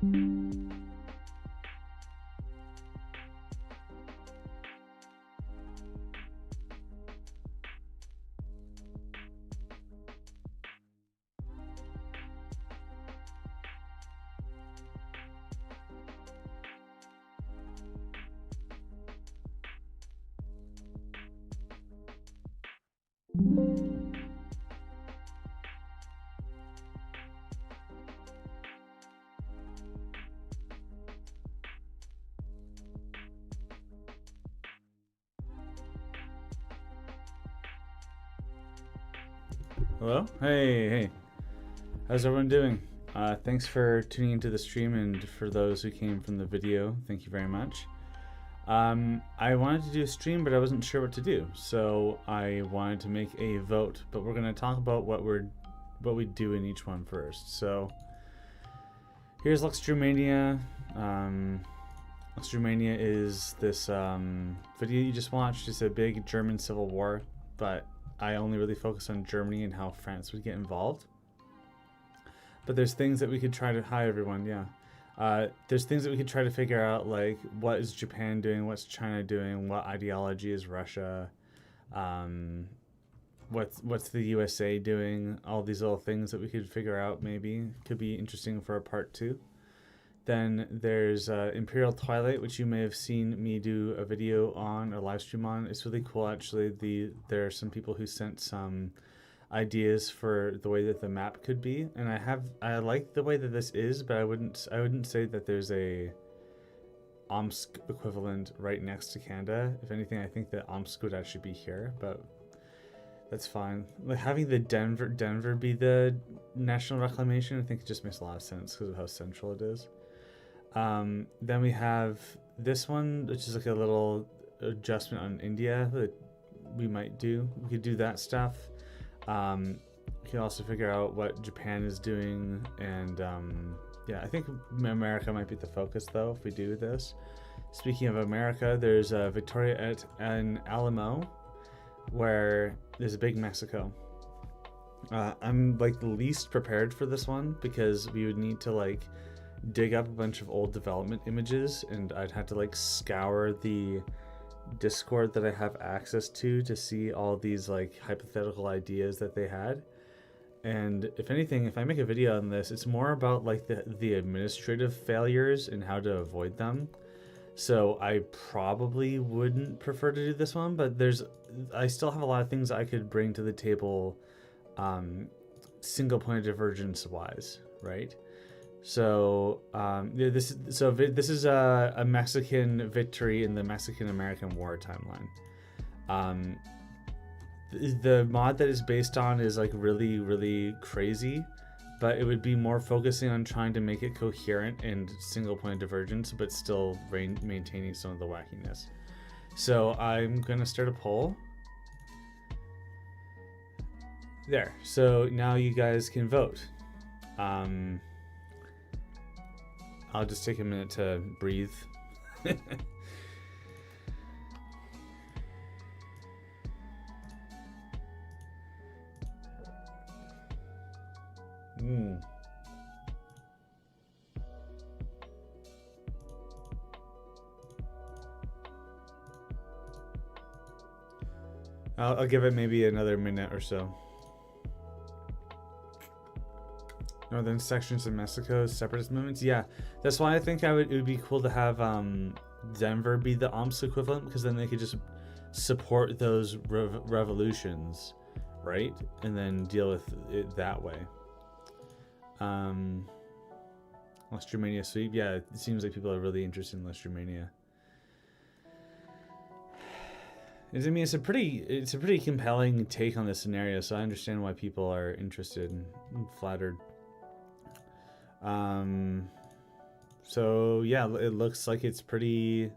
Hello? Hey. How's everyone doing? Thanks for tuning into the stream, and for those who came from the video, thank you very much. I wanted to do a stream, but I wasn't sure what to do, so I wanted to make a vote, but we're going to talk about what we do in each one first. So here's Lux Germania. Lux Germania is this video you just watched. It's a big German civil war, but I only really focus on Germany and how France would get involved. But there's things that we could try to... Hi, everyone. Yeah. There's things that we could try to figure out, like what is Japan doing? What's China doing? What ideology is Russia? What's the USA doing? All these little things that we could figure out maybe. Could be interesting for a part 2. Then there's Imperial Twilight, which you may have seen me do a video on, or live stream on. It's really cool, actually. There are some people who sent some ideas for the way that the map could be, and I like the way that this is, but I wouldn't say that there's a Omsk equivalent right next to Canada. If anything, I think that Omsk would actually be here, but that's fine. Like having the Denver be the national reclamation, I think it just makes a lot of sense because of how central it is. Then we have this one, which is like a little adjustment on India that we might do. We could do that stuff. We can also figure out what Japan is doing, and yeah, I think America might be the focus though if we do this. Speaking of America, there's Victoria and Alamo, where there's a big Mexico. I'm like the least prepared for this one because we would need to like dig up a bunch of old development images, and I'd have to like scour the Discord that I have access to see all these like hypothetical ideas that they had. And if anything, if I make a video on this, it's more about like the administrative failures and how to avoid them. So I probably wouldn't prefer to do this one, but I still have a lot of things I could bring to the table, single point of divergence wise, right? So this is a Mexican victory in the Mexican-American War timeline. The mod that is based on is like really crazy, but it would be more focusing on trying to make it coherent and single point of divergence, but still maintaining some of the wackiness. So I'm gonna start a poll. There. So now you guys can vote. I'll just take a minute to breathe. I'll give it maybe another minute or so. Northern sections of Mexico, separatist movements. Yeah, that's why I think it would be cool to have Denver be the Omsk equivalent, because then they could just support those revolutions, right? And then deal with it that way. Lux Germania sweep. Yeah, it seems like people are really interested in Lux Germania. I mean, it's a pretty compelling take on this scenario, so I understand why people are interested and flattered. So yeah, it looks like it's pretty.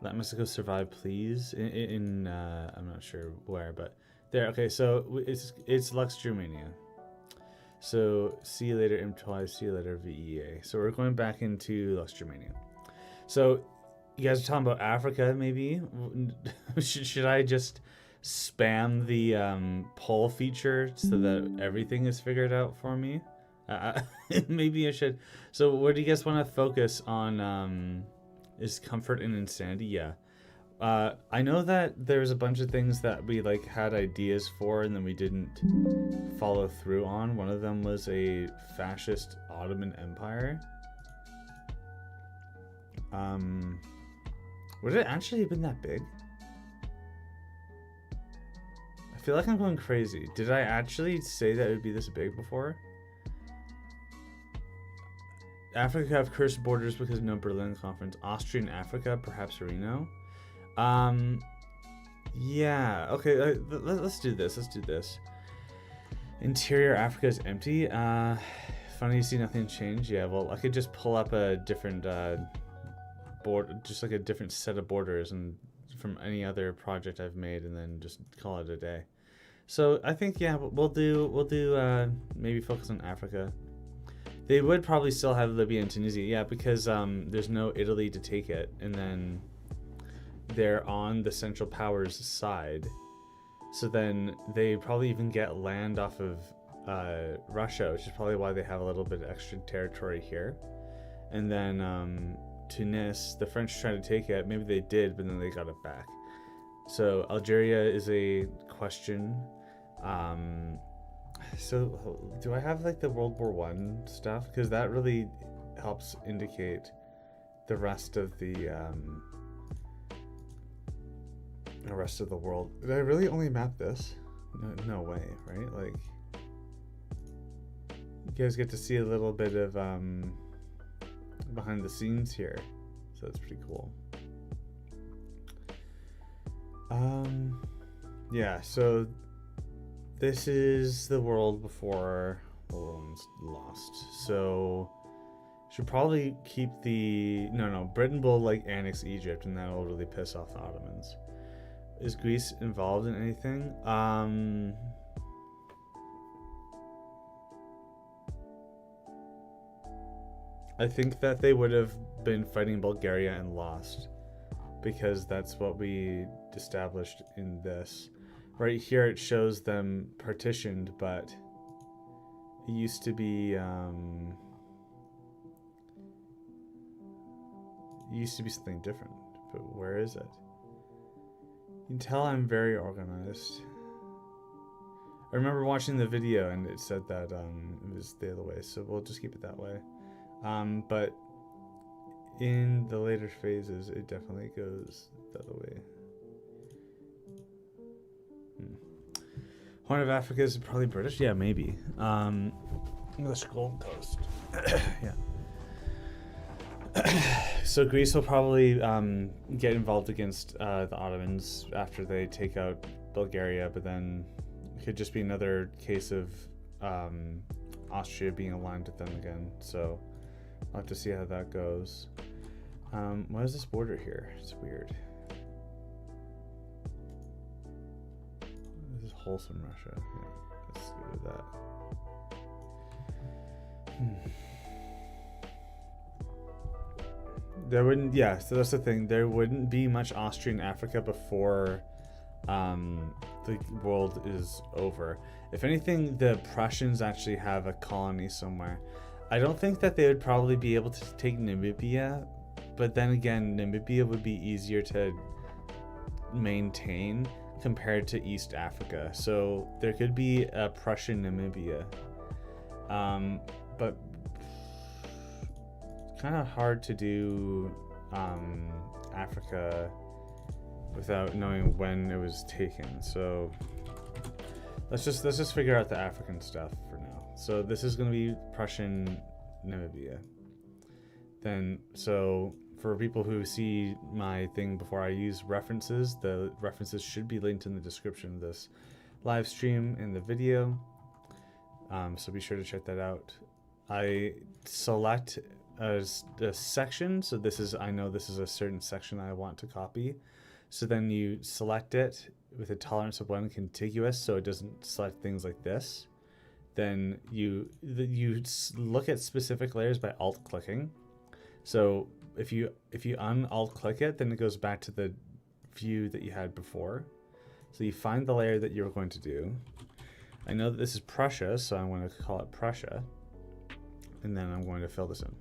Let Mexico survive, please. In I'm not sure where, but there. Okay, so it's Lux Germania. So see you later, M2I. See you later, VeeA. So we're going back into Lux Germania. So you guys are talking about Africa, maybe? should I just spam the poll feature so that everything is figured out for me? Uh, maybe I should. So, where do you guys want to focus on? Is comfort and insanity? Yeah. I know that there's a bunch of things that we like had ideas for and then we didn't follow through on. One of them was a fascist Ottoman Empire. Would it actually have been that big? I feel like I'm going crazy. Did I actually say that it would be this big before? Africa have cursed borders because of no Berlin Conference. Austrian Africa, perhaps Reno. Yeah. Okay. Let's do this. Let's do this. Interior Africa is empty. Funny you see nothing change. Yeah. Well, I could just pull up a different board, just like a different set of borders, and from any other project I've made, and then just call it a day. So I think we'll do maybe focus on Africa. They would probably still have Libya and Tunisia, yeah, because there's no Italy to take it, and then they're on the Central Powers side. So then they probably even get land off of Russia, which is probably why they have a little bit of extra territory here. And then Tunis, the French tried to take it. Maybe they did, but then they got it back. So Algeria is a question. So do I have like the World War One stuff? Because that really helps indicate the rest of the rest of the world. Did I really only map this? No way, right? Like, you guys get to see a little bit of behind the scenes here, so that's pretty cool. Yeah, so this is the world before the world was lost. So should probably keep the Britain will like annex Egypt, and that'll really piss off the Ottomans. Is Greece involved in anything? I think that they would have been fighting Bulgaria and lost, because that's what we established in this. Right here it shows them partitioned, but it used to be something different. But where is it? You can tell I'm very organized. I remember watching the video and it said that it was the other way, so we'll just keep it that way. But in the later phases, it definitely goes the other way. Horn of Africa is probably British? Yeah, maybe. English Gold Coast. Yeah. So Greece will probably get involved against the Ottomans after they take out Bulgaria, but then it could just be another case of Austria being aligned with them again. So I'll have to see how that goes. What is this border here? It's weird. This is wholesome Russia. Yeah, let's go with that. There wouldn't, yeah, so that's the thing. There wouldn't be much Austrian Africa before the world is over. If anything, the Prussians actually have a colony somewhere. I don't think that they would probably be able to take Namibia, but then again, Namibia would be easier to maintain compared to East Africa. So there could be a Prussian Namibia. But kind of hard to do Africa without knowing when it was taken. So let's just figure out the African stuff for now. So this is going to be Prussian Namibia. Then, so for people who see my thing before I use references, the references should be linked in the description of this live stream and the video. So be sure to check that out. I select a section, so I know this is a certain section I want to copy. So then you select it with a tolerance of 1 contiguous, so it doesn't select things like this. Then you look at specific layers by alt clicking. So if you un-alt click it, then it goes back to the view that you had before. So you find the layer that you're going to do. I know that this is Prussia, so I'm going to call it Prussia. and then I'm going to fill this in.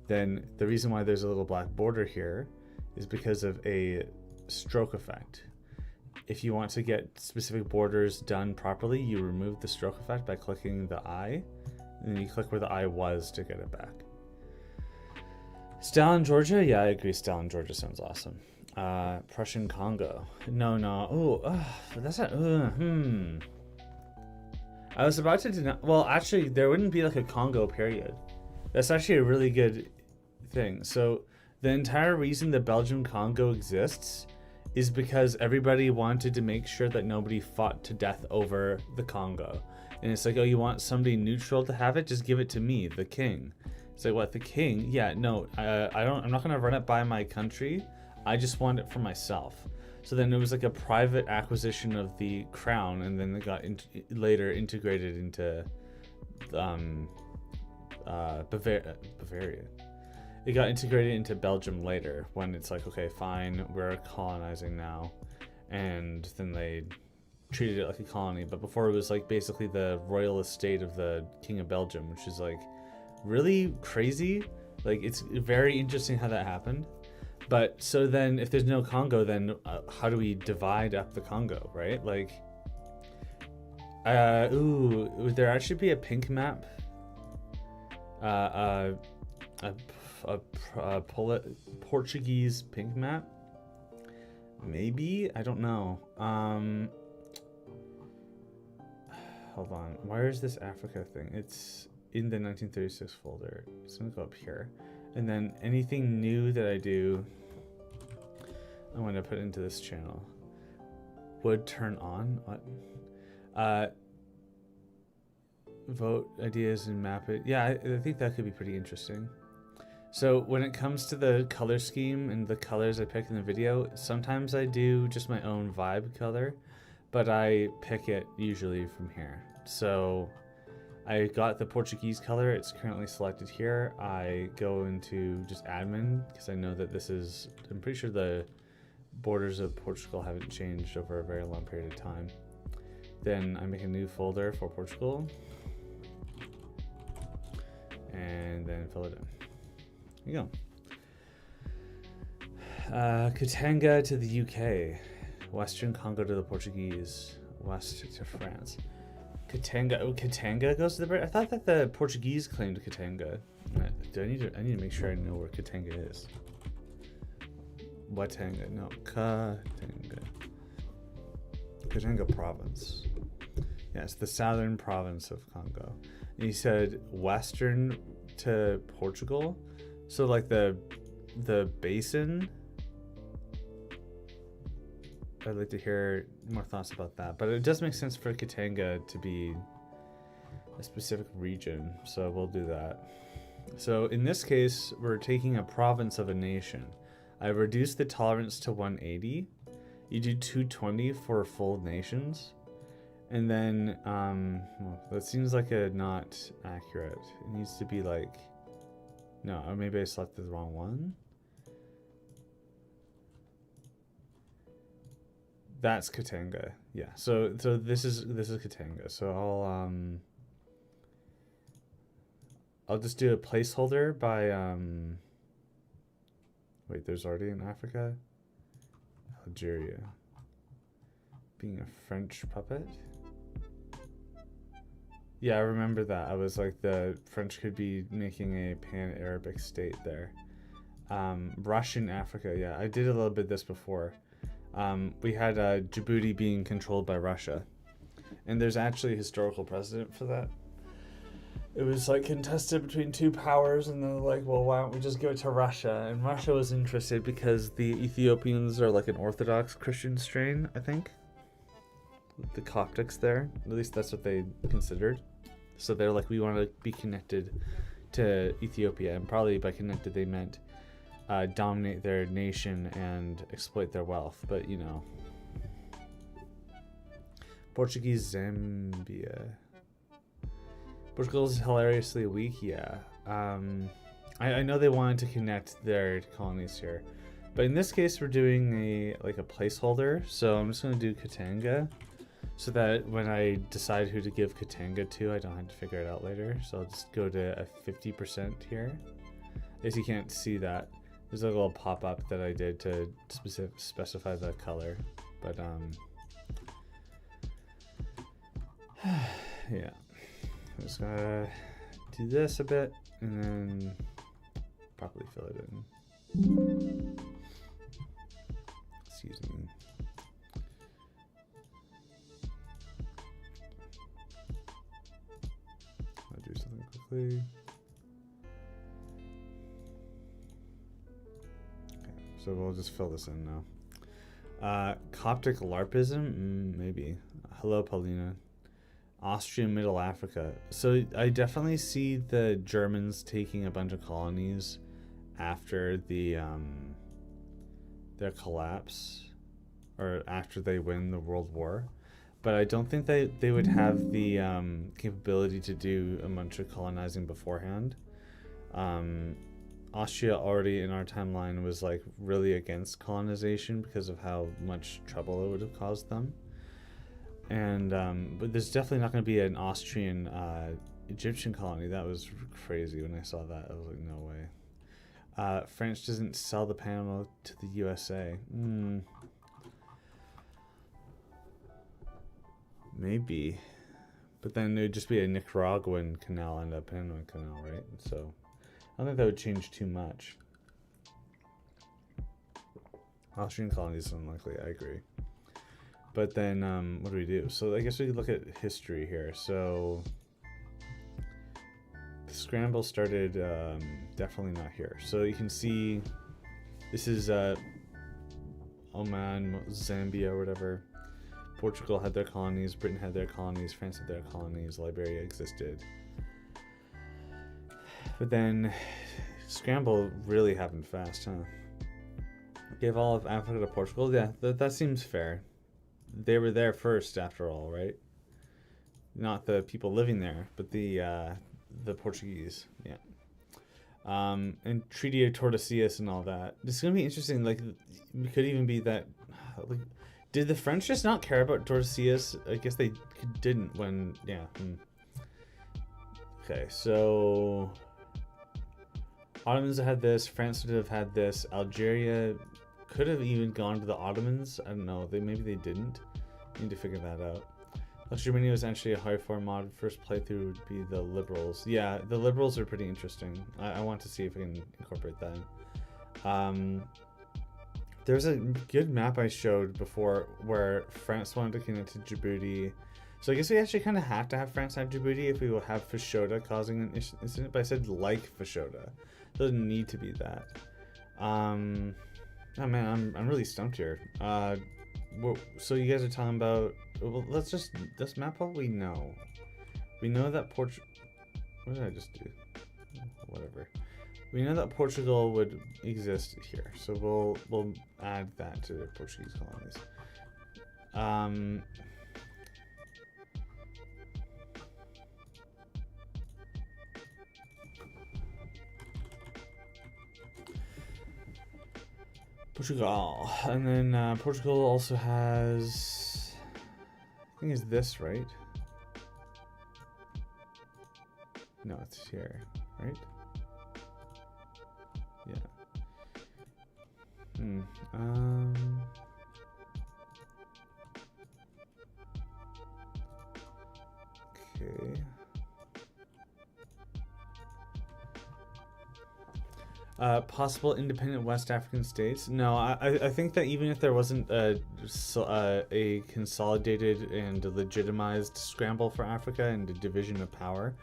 Then the reason why there's a little black border here is because of a stroke effect. If you want to get specific borders done properly, you remove the stroke effect by clicking the eye, and then you click where the eye was to get it back. Stalin, Georgia? Yeah, I agree. Stalin, Georgia sounds awesome. Prussian Congo. No. That's not. I was about to deny. Well, actually, there wouldn't be like a Congo period. That's actually a really good thing. So the entire reason the Belgium Congo exists is because everybody wanted to make sure that nobody fought to death over the Congo. And it's like, oh, you want somebody neutral to have it? Just give it to me, the king. It's like, what, the king? Yeah, no, I'm not gonna run it by my country. I just want it for myself. So then it was like a private acquisition of the crown, and then it got later integrated into Bavaria. It got integrated into Belgium later, when it's like, okay, fine, we're colonizing now, and then they treated it like a colony. But before, it was like basically the royal estate of the King of Belgium, which is like really crazy. Like, it's very interesting how that happened. But so then if there's no Congo, then how do we divide up the Congo, right? Like, would there actually be a pink map? A Portuguese pink map? Maybe? I don't know. Hold on. Where is this Africa thing? It's in the 1936 folder. It's gonna go up here. And then anything new that I do, I'm going to put into this channel. Would turn on? What? Vote ideas and map it. Yeah, I think that could be pretty interesting. So when it comes to the color scheme and the colors I pick in the video, sometimes I do just my own vibe color, but I pick it usually from here. So I got the Portuguese color. It's currently selected here. I go into just admin because I know that this is, I'm pretty sure the borders of Portugal haven't changed over a very long period of time. Then I make a new folder for Portugal and then fill it in. There you go. Katanga to the UK, Western Congo to the Portuguese, West to France. Katanga goes to the British. I thought that the Portuguese claimed Katanga. I need to make sure I know where Katanga is. Watanga, no, Katanga province. Yes, the southern province of Congo. And he said western to Portugal, so like the basin. I'd like to hear more thoughts about that, but it does make sense for Katanga to be a specific region, so we'll do that. So in this case, we're taking a province of a nation. I reduced the tolerance to 180. You do 220 for full nations. And then, well, that seems like a not accurate. It needs to be like, no, or maybe I selected the wrong one. That's Katanga. Yeah. So this is Katanga. So I'll just do a placeholder by wait, there's already in Africa. Algeria. Being a French puppet. Yeah, I remember that. I was like, the French could be making a pan-Arabic state there. Russian Africa. Yeah, I did a little bit of this before. We had Djibouti being controlled by Russia, and there's actually a historical precedent for that. It was like contested between two powers, and they're like, well, why don't we just give it to Russia? And Russia was interested because the Ethiopians are like an Orthodox Christian strain, I think. The Coptics there, at least that's what they considered. So they're like, we want to be connected to Ethiopia, and probably by connected they meant dominate their nation and exploit their wealth. But you know, Portuguese Zambia. Portugal's hilariously weak. Yeah, I know they wanted to connect their colonies here, but in this case we're doing a placeholder. So I'm just going to do Katanga. so that when I decide who to give Katanga to, I don't have to figure it out later. So I'll just go to a 50% here. I guess you can't see that. There's a little pop-up that I did to specify the color, but yeah. I'm just gonna do this a bit and then properly fill it in. Excuse me. I'll do something quickly. Okay, so we'll just fill this in now. Coptic LARPism? Maybe. Hello, Paulina. Austrian Middle Africa. So I definitely see the Germans taking a bunch of colonies after the their collapse, or after they win the World War, but I don't think they would have the capability to do a bunch of colonizing beforehand. Austria already in our timeline was like really against colonization because of how much trouble it would have caused them. And but there's definitely not going to be an Austrian Egyptian colony. That was crazy when I saw that. I was like, no way. France doesn't sell the Panama to the USA. Maybe. But then it would just be a Nicaraguan canal and a Panama canal, right? So I don't think that would change too much. Austrian colonies is unlikely, I agree. But then, what do we do? So I guess we could look at history here. So the scramble started definitely not here. So you can see this is Oman, Zambia, or whatever. Portugal had their colonies, Britain had their colonies, France had their colonies, Liberia existed. But then scramble really happened fast, huh? Gave all of Africa to Portugal? Yeah, that seems fair. They were there first, after all, right? Not the people living there, but the Portuguese, yeah. And Treaty of Tordesillas and all that. It's gonna be interesting. Like, it could even be that. Like, did the French just not care about Tordesillas? I guess they didn't when, yeah. Okay, so Ottomans had this. France would have had this. Algeria could have even gone to the Ottomans. I don't know. Maybe they didn't. Need to figure that out. Lux Germania was actually a hardcore mod. First playthrough would be the Liberals. Yeah, the Liberals are pretty interesting. I want to see if I can incorporate that. There's a good map I showed before where France wanted to connect to Djibouti. So I guess we actually kind of have to have France have Djibouti if we will have Fashoda causing an incident. But I said like Fashoda. It doesn't need to be that. Oh man, I'm really stumped here. So you guys are talking about. Well, let's map what we know. We know that what did I just do? Whatever. We know that Portugal would exist here, so we'll add that to the Portuguese colonies. Portugal, and then Portugal also has, I think it's this, right? No, it's here, right? Yeah. Okay. Possible independent West African states? No, I think that even if there wasn't a consolidated and legitimized scramble for Africa and a division of power,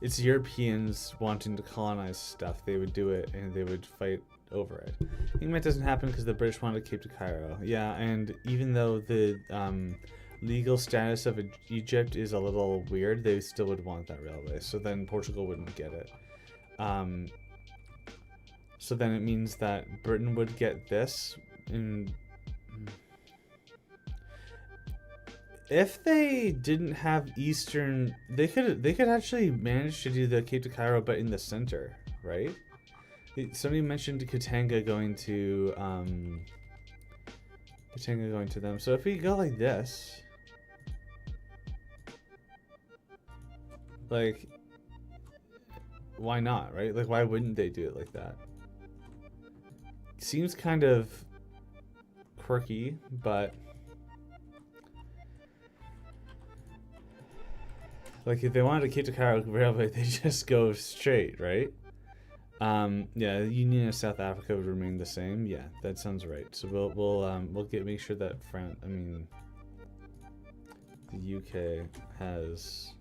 it's Europeans wanting to colonize stuff. They would do it and they would fight over it. I think that doesn't happen because the British wanted Cape to Cairo. Yeah, and even though the legal status of Egypt is a little weird, they still would want that railway. So then Portugal wouldn't get it. So then it means that Britain would get this. If they didn't have Eastern, they could actually manage to do the Cape to Cairo, but in the center, right? Somebody mentioned Katanga going to them. So if we go like this, Like, why not, right? Like, why wouldn't they do it like that? Seems kind of quirky, but like if they wanted to keep the Cairo Railway, they just go straight, right? Yeah, the Union of South Africa would remain the same. Yeah, that sounds right. So we'll make sure that the UK has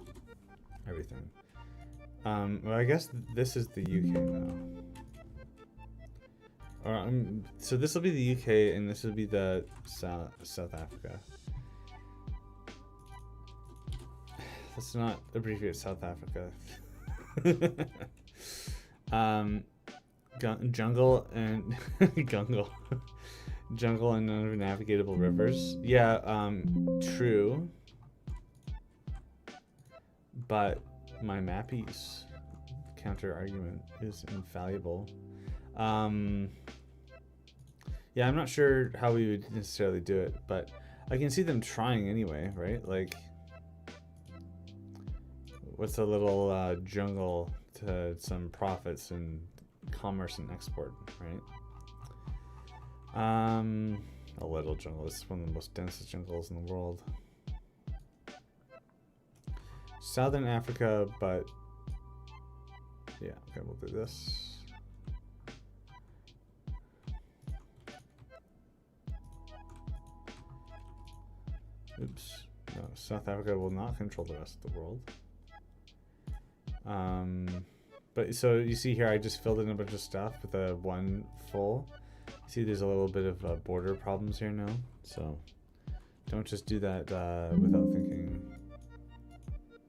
everything. Well, I guess this is the UK now. Or so this will be the UK, and this will be the South Africa. Let's not abbreviate South Africa. Jungle and jungle and unnavigatable rivers. Yeah, true. But my Mappy's counter argument is infallible. Yeah, I'm not sure how we would necessarily do it, but I can see them trying anyway, right? Like, what's a little jungle to some profits and commerce and export, right? A little jungle. It's one of the most densest jungles in the world. Southern Africa, but yeah, okay, we'll do this. Oops. No, South Africa will not control the rest of the world. But so you see here, I just filled in a bunch of stuff with a one full. See, there's a little bit of border problems here now. So don't just do that without thinking.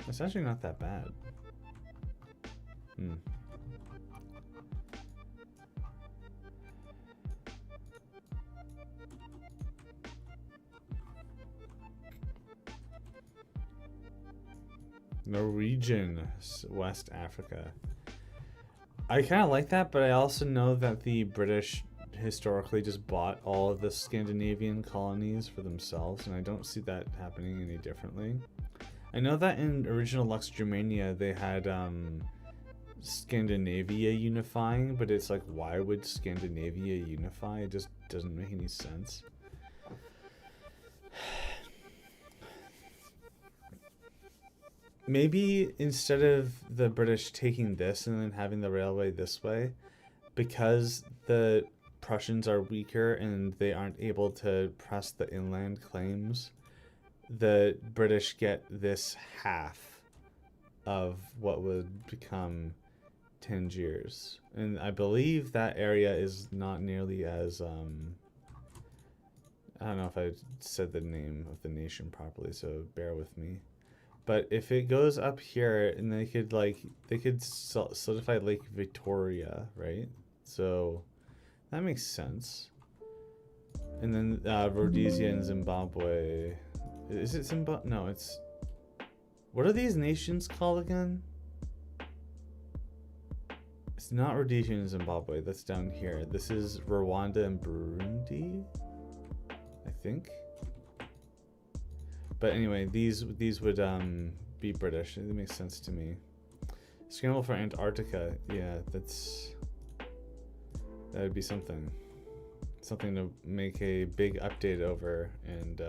It's actually not that bad. Norwegian West Africa. I kind of like that, but I also know that the British historically just bought all of the Scandinavian colonies for themselves, and I don't see that happening any differently. I know that in original Lux Germania they had Scandinavia unifying, but it's like, why would Scandinavia unify? It just doesn't make any sense. Maybe instead of the British taking this and then having the railway this way, because the Prussians are weaker and they aren't able to press the inland claims, the British get this half of what would become Tangiers. And I believe that area is not nearly as, I don't know if I said the name of the nation properly, so bear with me. But if it goes up here, and they could solidify Lake Victoria, right? So that makes sense. And then Rhodesia and Zimbabwe. Is it Zimbabwe? No, it's... What are these nations called again? It's not Rhodesia and Zimbabwe. That's down here. This is Rwanda and Burundi, I think. But anyway, these would be British. It makes sense to me. Scramble for Antarctica. Yeah, that would be something to make a big update over and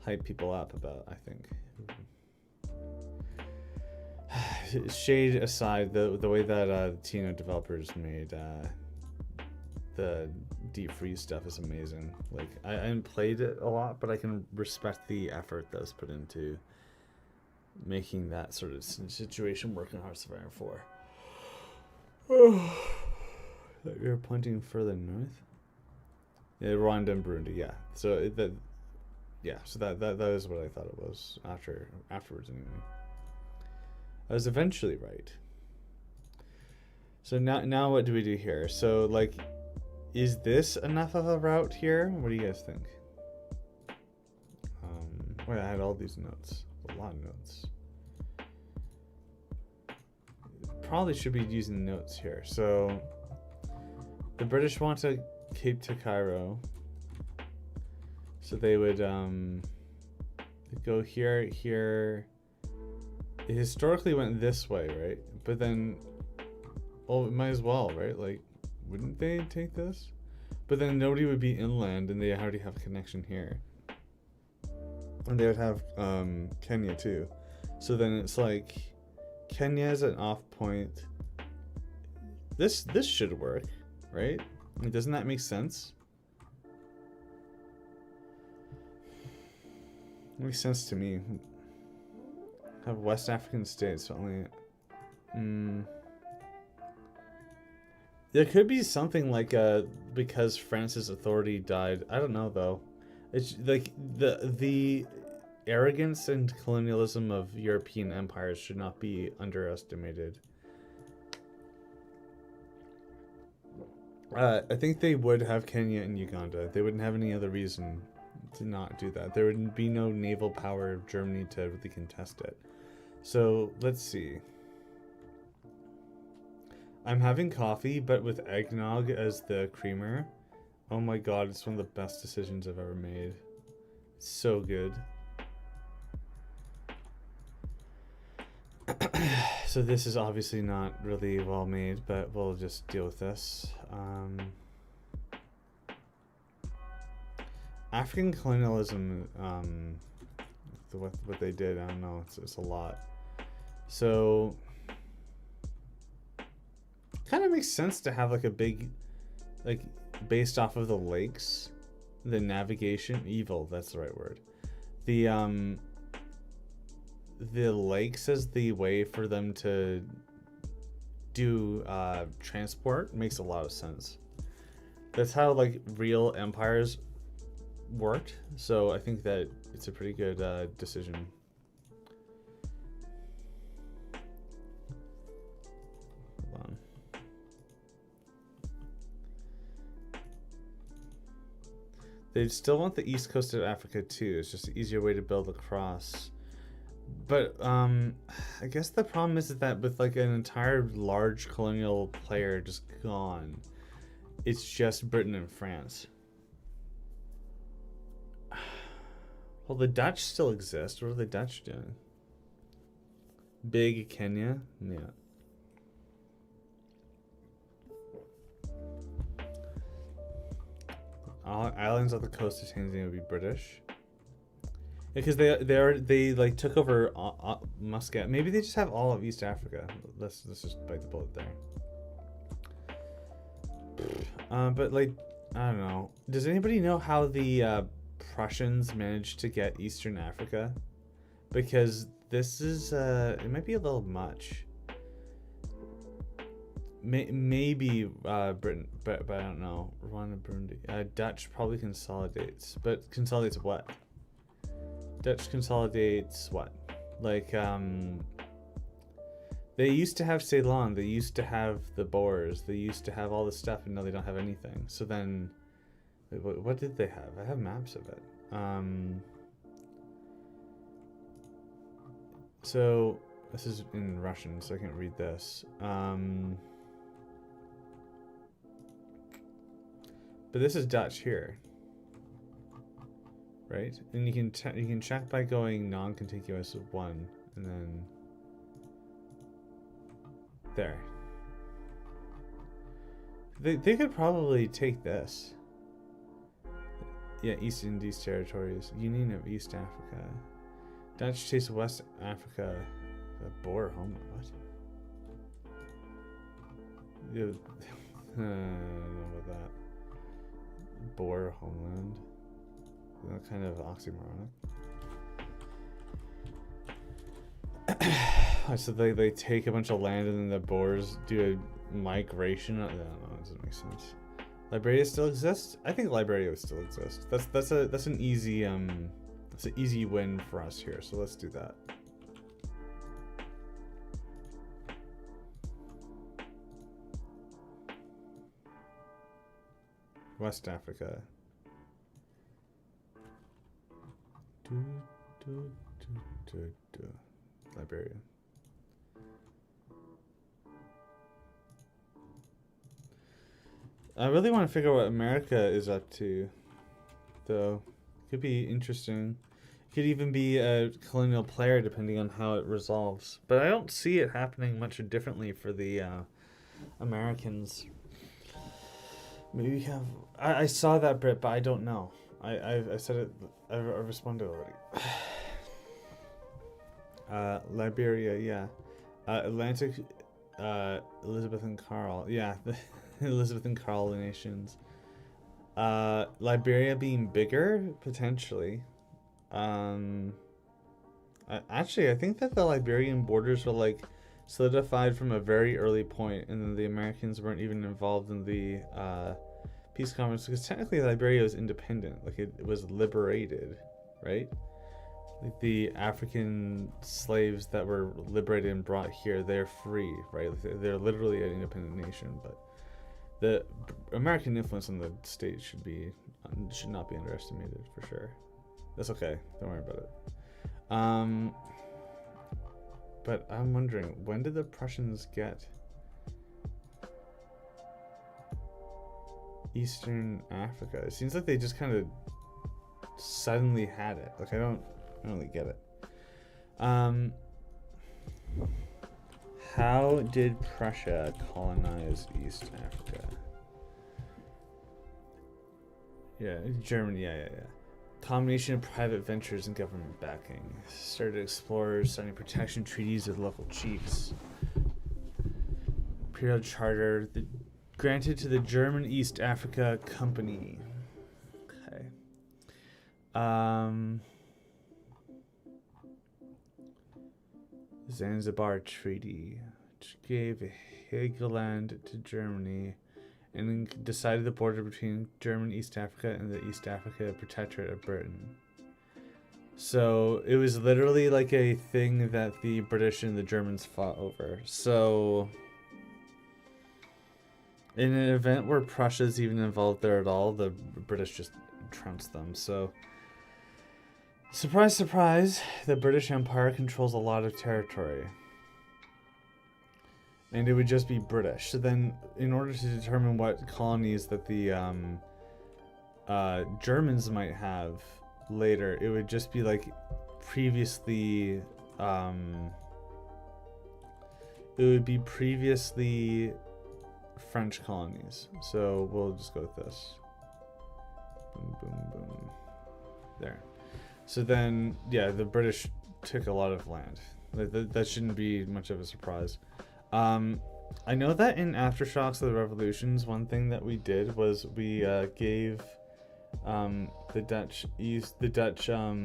hype people up about, I think. Shade aside, the way that Tino developers made the deep freeze stuff is amazing. Like, I haven't played it a lot, but I can respect the effort that was put into making that sort of situation work in Hearts of Iron 4. You're pointing further north. Yeah, Rwanda and Burundi. Yeah. So that is what I thought it was afterwards anyway. I was eventually right. So now what do we do here? So like, is this enough of a route here? What do you guys think? Wait, I had all these notes. A lot of notes. Probably should be using notes here. So the British want to Cape to Cairo. So they would go here, it historically went this way, right? But then, well, it might as well, right? Like, wouldn't they take this? But then nobody would be inland, and they already have a connection here. And they would have Kenya too. So then it's like, Kenya is an off point. This should work, right? I mean, doesn't that make sense? It makes sense to me. Have West African states only. There could be something like because France's authority died. I don't know though. It's like the arrogance and colonialism of European empires should not be underestimated. I think they would have Kenya and Uganda. They wouldn't have any other reason to not do that. There would be no naval power of Germany to really contest it. So let's see. I'm having coffee, but with eggnog as the creamer. Oh my god, it's one of the best decisions I've ever made. It's so good. So this is obviously not really well made, but we'll just deal with this. African colonialism, what they did, I don't know, it's a lot. So kind of makes sense to have like a big, like based off of the lakes, the navigation, evil, that's the right word. The lakes as the way for them to do transport makes a lot of sense. That's how like real empires worked. So I think that it's a pretty good decision. Hold on. They still want the east coast of Africa too. It's just an easier way to build across. But I guess the problem is that with like an entire large colonial player just gone, it's just Britain and France. Well, the Dutch still exist. What are the Dutch doing? Big Kenya? Yeah. Islands off the coast of Tanzania would be British. Because they like took over Muscat. Maybe they just have all of East Africa. Let's just bite the bullet there. But like, I don't know. Does anybody know how the Prussians managed to get Eastern Africa? Because this is it might be a little much. Maybe Britain, but I don't know. Rwanda, Burundi, Dutch probably consolidates, but consolidates what? Dutch consolidates what? Like they used to have Ceylon, they used to have the Boers, they used to have all this stuff, and now they don't have anything. So then, what did they have? I have maps of it. So this is in Russian, so I can't read this. But this is Dutch here, right? And you can check by going non-contiguous 1, and then there. They could probably take this. Yeah, East Indies territories, Union of East Africa, Dutch takes West Africa, the Boer homeland. What? Yeah, I don't know about that. Boer homeland. That kind of oxymoronic. So they take a bunch of land and then the Boers do a migration. I don't know. It doesn't make sense. Liberia still exists? I think Liberia would still exist. That's an easy that's an easy win for us here. So let's do that. West Africa. Liberia. I really want to figure out what America is up to, though. Could be interesting. Could even be a colonial player depending on how it resolves. But I don't see it happening much differently for the Americans. Maybe we have... I saw that bit, but I don't know. I said it... I responded already. Liberia, yeah. Atlantic... Elizabeth and Carl. Yeah, the Elizabeth and Carl nations. Liberia being bigger? Potentially. Actually, I think that the Liberian borders were like solidified from a very early point, and then the Americans weren't even involved in the peace conference because technically Liberia was independent, like it was liberated, right? Like the African slaves that were liberated and brought here, they're free, right? Like they're literally an independent nation, but the American influence on the state should not be underestimated for sure. That's okay. Don't worry about it. But I'm wondering, when did the Prussians get Eastern Africa? It seems like they just kind of suddenly had it. Like I don't really get it. How did Prussia colonize East Africa? Yeah, Germany. Yeah. Combination of private ventures and government backing. Started explorers signing protection treaties with local chiefs. Imperial Charter granted to the German East Africa Company. Okay. Zanzibar Treaty, which gave Heligoland to Germany and decided the border between German East Africa and the East Africa Protectorate of Britain. So it was literally like a thing that the British and the Germans fought over. So in an event where Prussia's even involved there at all, the British just trounced them. So surprise, surprise, the British Empire controls a lot of territory. And it would just be British. So then, in order to determine what colonies that the Germans might have later, it would just be like previously... it would be previously French colonies. So we'll just go with this. Boom, boom, boom. There. So then, yeah, the British took a lot of land. That shouldn't be much of a surprise. I know that in Aftershocks of the Revolutions, one thing that we did was we gave the Dutch a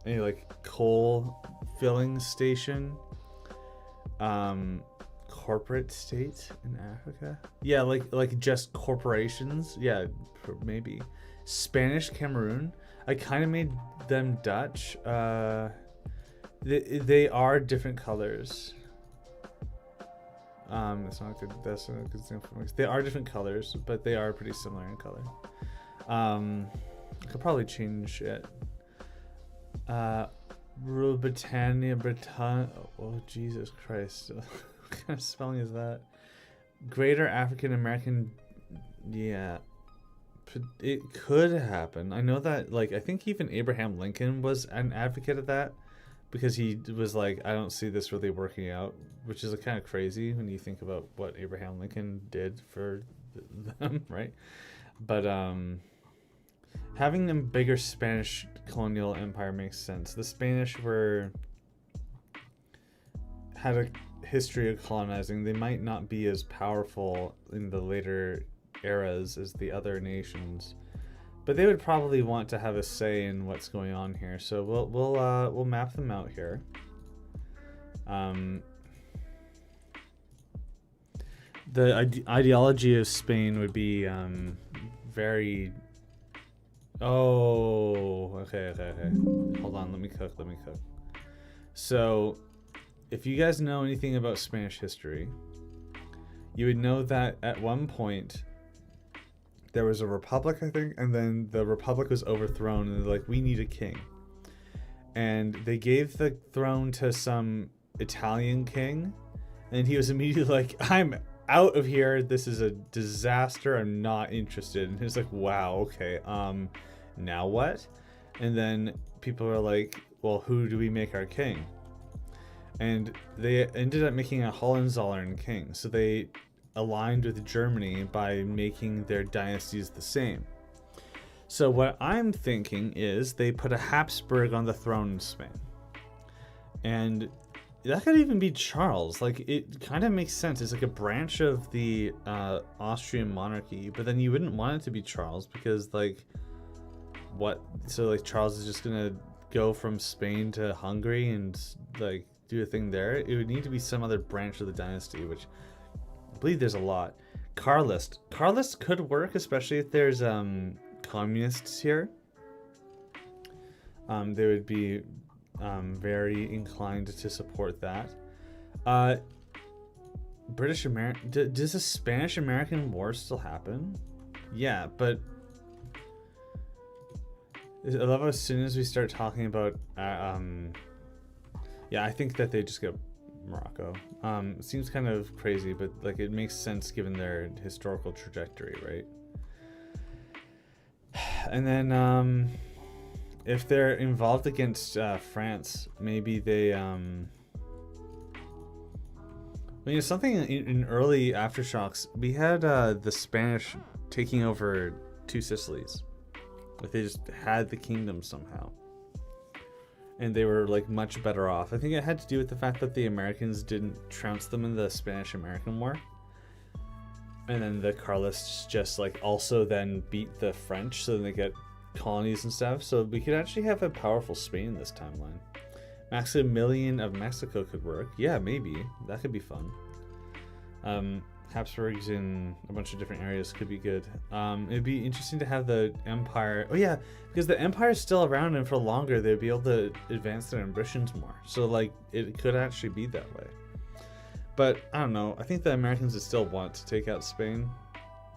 like coal filling station corporate state in Africa. Yeah, like just corporations. Yeah, maybe. Spanish Cameroon. I kind of made them Dutch. They are different colors. That's not good example. They are different colors, but they are pretty similar in color. I could probably change it. Rule Britannia, oh Jesus Christ. What kind of spelling is that? Greater African American, yeah. It could happen. I know that, like, I think even Abraham Lincoln was an advocate of that. Because he was like, I don't see this really working out, which is kind of crazy when you think about what Abraham Lincoln did for them, right? But having a bigger Spanish colonial empire makes sense. The Spanish had a history of colonizing. They might not be as powerful in the later eras as the other nations. But they would probably want to have a say in what's going on here, so we'll map them out here. The ideology of Spain would be very. Oh, okay. Hold on, let me cook. So, if you guys know anything about Spanish history, you would know that at one point there was a republic, I think, and then the republic was overthrown, and they're like, we need a king. And they gave the throne to some Italian king, and he was immediately like, I'm out of here. This is a disaster. I'm not interested. And he's like, wow, okay, now what? And then people are like, well, who do we make our king? And they ended up making a Hohenzollern king. So they aligned with Germany by making their dynasties the same. So what I'm thinking is they put a Habsburg on the throne in Spain. And that could even be Charles. Like, it kind of makes sense. It's like a branch of the Austrian monarchy, but then you wouldn't want it to be Charles because, like, what? So, like, Charles is just gonna go from Spain to Hungary and, like, do a thing there? It would need to be some other branch of the dynasty, which I believe there's a lot. Carlist. Carlist could work, especially if there's communists here. They would be very inclined to support that. British American. Does the Spanish-American War still happen? Yeah, but I love how as soon as we start talking about yeah, I think that they just get Morocco. It seems kind of crazy, but like it makes sense given their historical trajectory, right? And then if they're involved against France, maybe they well, something in early aftershocks, we had the Spanish taking over two Sicilies. Like they just had the kingdom somehow. And they were like much better off. I think it had to do with the fact that the Americans didn't trounce them in the Spanish-American War. And then the Carlists just like also then beat the French, so then they get colonies and stuff. So we could actually have a powerful Spain in this timeline. Maximilian of Mexico could work. Yeah, maybe. That could be fun. Habsburgs in a bunch of different areas could be good. It'd be interesting to have the Empire. Oh yeah, because the Empire is still around, and for longer they'd be able to advance their ambitions more. So like it could actually be that way. But I don't know. I think the Americans would still want to take out Spain,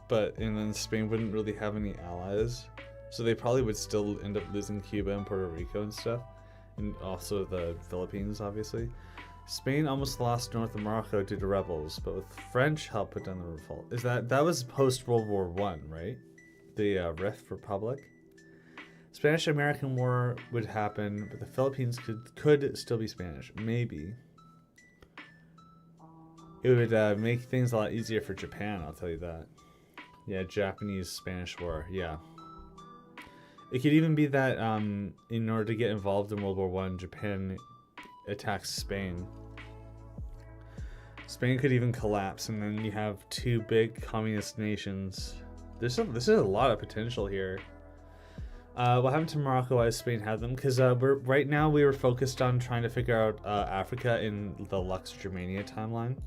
and then Spain wouldn't really have any allies, so they probably would still end up losing Cuba and Puerto Rico and stuff, and also the Philippines, obviously. Spain almost lost north of Morocco due to rebels, but with French help put down the revolt. That was post World War I, right? The Republic. Spanish-American War would happen, but the Philippines could still be Spanish. Maybe. It would make things a lot easier for Japan, I'll tell you that. Yeah, Japanese-Spanish War, yeah. It could even be that in order to get involved in World War I, Japan attacks Spain. Spain could even collapse, and then you have two big communist nations. This is a lot of potential here. What happened to Morocco as Spain had them? Because right now we were focused on trying to figure out Africa in the Lux Germania timeline.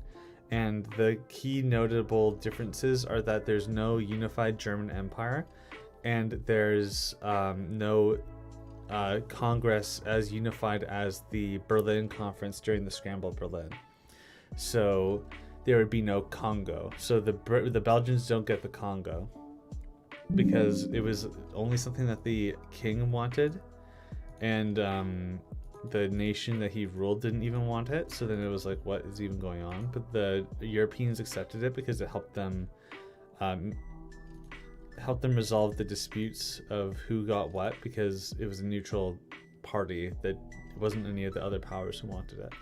And the key notable differences are that there's no unified German Empire, and there's no Congress as unified as the Berlin Conference during the Scramble Berlin. So there would be no Congo. So the Belgians don't get the Congo because it was only something that the king wanted, and the nation that he ruled didn't even want it. So then it was like, what is even going on? But the Europeans accepted it because it helped them resolve the disputes of who got what, because it was a neutral party that wasn't any of the other powers who wanted it.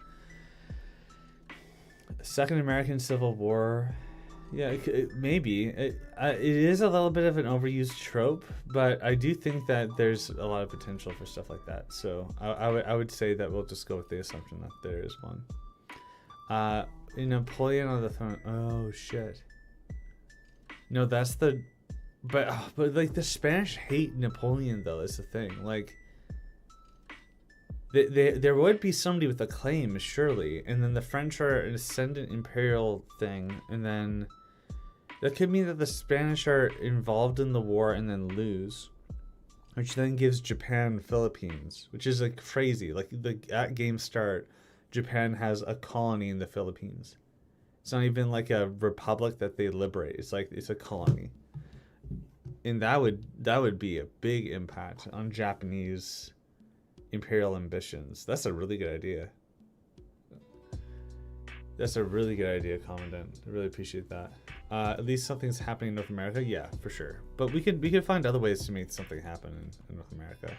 Second American Civil War, yeah, maybe it is a little bit of an overused trope, but I do think that there's a lot of potential for stuff like that. So I would say that we'll just go with the assumption that there is one. Napoleon on the throne. Oh shit. No, that's the. But like the Spanish hate Napoleon though. Is the thing. Like there would be somebody with a claim, surely, and then the French are an ascendant imperial thing, and then that could mean that the Spanish are involved in the war and then lose, which then gives Japan Philippines, which is like crazy. Like at game start, Japan has a colony in the Philippines. It's not even like a republic that they liberate. It's like it's a colony. And that would be a big impact on Japanese imperial ambitions. That's a really good idea. That's a really good idea, Commandant. I really appreciate that. At least something's happening in North America. Yeah, for sure. But we could find other ways to make something happen in North America.